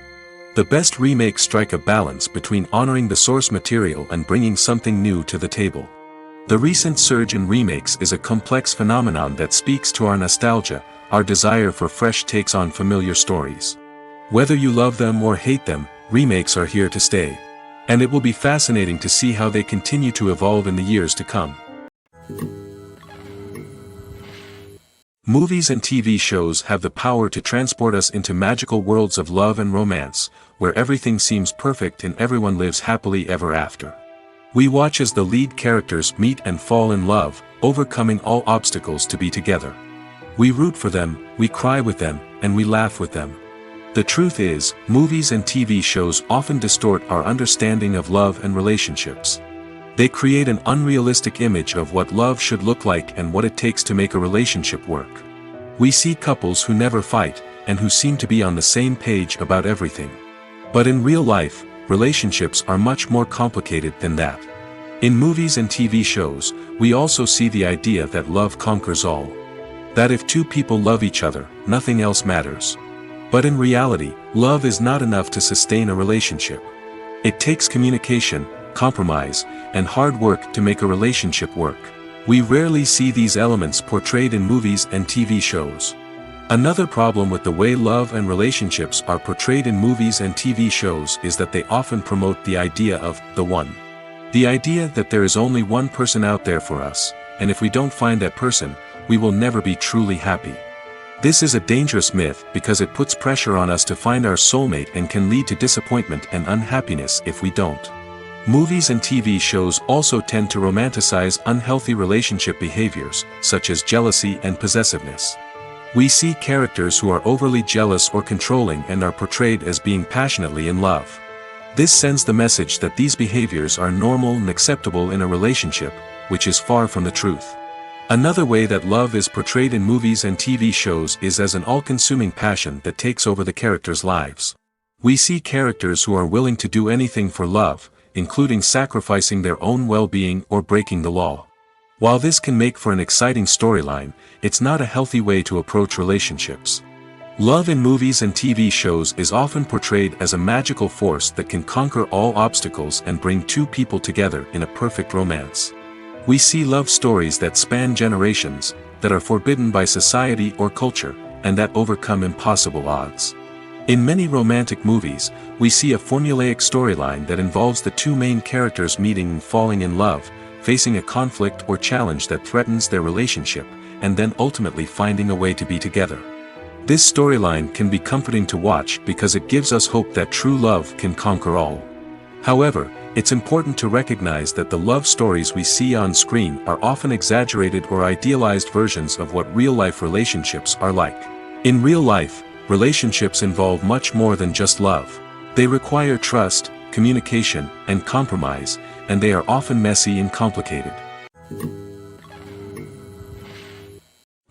The best remakes strike a balance between honoring the source material and bringing something new to the table. The recent surge in remakes is a complex phenomenon that speaks to our nostalgia, our desire for fresh takes on familiar stories. Whether you love them or hate them, remakes are here to stay. And it will be fascinating to see how they continue to evolve in the years to come. Movies and TV shows have the power to transport us into magical worlds of love and romance, where everything seems perfect and everyone lives happily ever after. We watch as the lead characters meet and fall in love, overcoming all obstacles to be together. We root for them, we cry with them, and we laugh with them. The truth is, movies and TV shows often distort our understanding of love and relationships. They create an unrealistic image of what love should look like and what it takes to make a relationship work. We see couples who never fight, and who seem to be on the same page about everything. But in real life, relationships are much more complicated than that. In movies and TV shows, we also see the idea that love conquers all. That if two people love each other, nothing else matters. But in reality, love is not enough to sustain a relationship. It takes communication, compromise, and hard work to make a relationship work. We rarely see these elements portrayed in movies and TV shows. Another problem with the way love and relationships are portrayed in movies and TV shows is that they often promote the idea of the one. The idea that there is only one person out there for us, and if we don't find that person, we will never be truly happy. This is a dangerous myth because it puts pressure on us to find our soulmate and can lead to disappointment and unhappiness if we don't. Movies and TV shows also tend to romanticize unhealthy relationship behaviors, such as jealousy and possessiveness. We see characters who are overly jealous or controlling and are portrayed as being passionately in love. This sends the message that these behaviors are normal and acceptable in a relationship, which is far from the truth. Another way that love is portrayed in movies and TV shows is as an all-consuming passion that takes over the characters' lives. We see characters who are willing to do anything for love, including sacrificing their own well-being or breaking the law. While this can make for an exciting storyline, it's not a healthy way to approach relationships. Love in movies and TV shows is often portrayed as a magical force that can conquer all obstacles and bring two people together in a perfect romance. We see love stories that span generations, that are forbidden by society or culture, and that overcome impossible odds. In many romantic movies, we see a formulaic storyline that involves the two main characters meeting and falling in love, facing a conflict or challenge that threatens their relationship, and then ultimately finding a way to be together. This storyline can be comforting to watch because it gives us hope that true love can conquer all. However, it's important to recognize that the love stories we see on screen are often exaggerated or idealized versions of what real-life relationships are like. In real life, relationships involve much more than just love. They require trust, communication, and compromise, and they are often messy and complicated.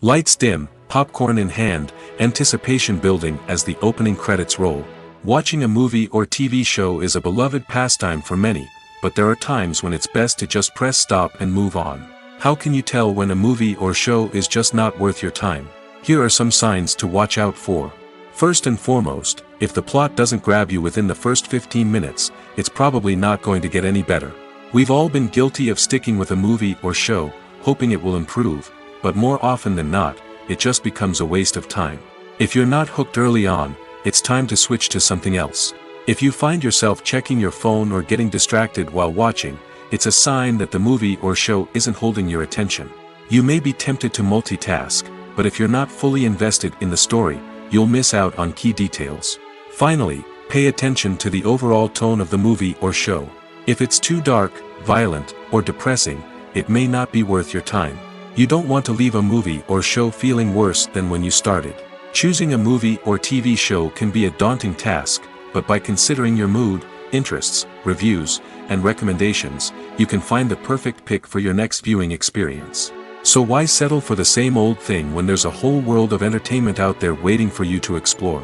Lights dim, popcorn in hand, anticipation building as the opening credits roll. Watching a movie or TV show is a beloved pastime for many, but there are times when it's best to just press stop and move on. How can you tell when a movie or show is just not worth your time? Here are some signs to watch out for. First and foremost, if the plot doesn't grab you within the first 15 minutes, it's probably not going to get any better. We've all been guilty of sticking with a movie or show, hoping it will improve, but more often than not, it just becomes a waste of time. If you're not hooked early on, it's time to switch to something else. If you find yourself checking your phone or getting distracted while watching, it's a sign that the movie or show isn't holding your attention. You may be tempted to multitask, but if you're not fully invested in the story, you'll miss out on key details. Finally, pay attention to the overall tone of the movie or show. If it's too dark, violent, or depressing, it may not be worth your time. You don't want to leave a movie or show feeling worse than when you started. Choosing a movie or TV show can be a daunting task, but by considering your mood, interests, reviews, and recommendations, you can find the perfect pick for your next viewing experience. So why settle for the same old thing when there's a whole world of entertainment out there waiting for you to explore?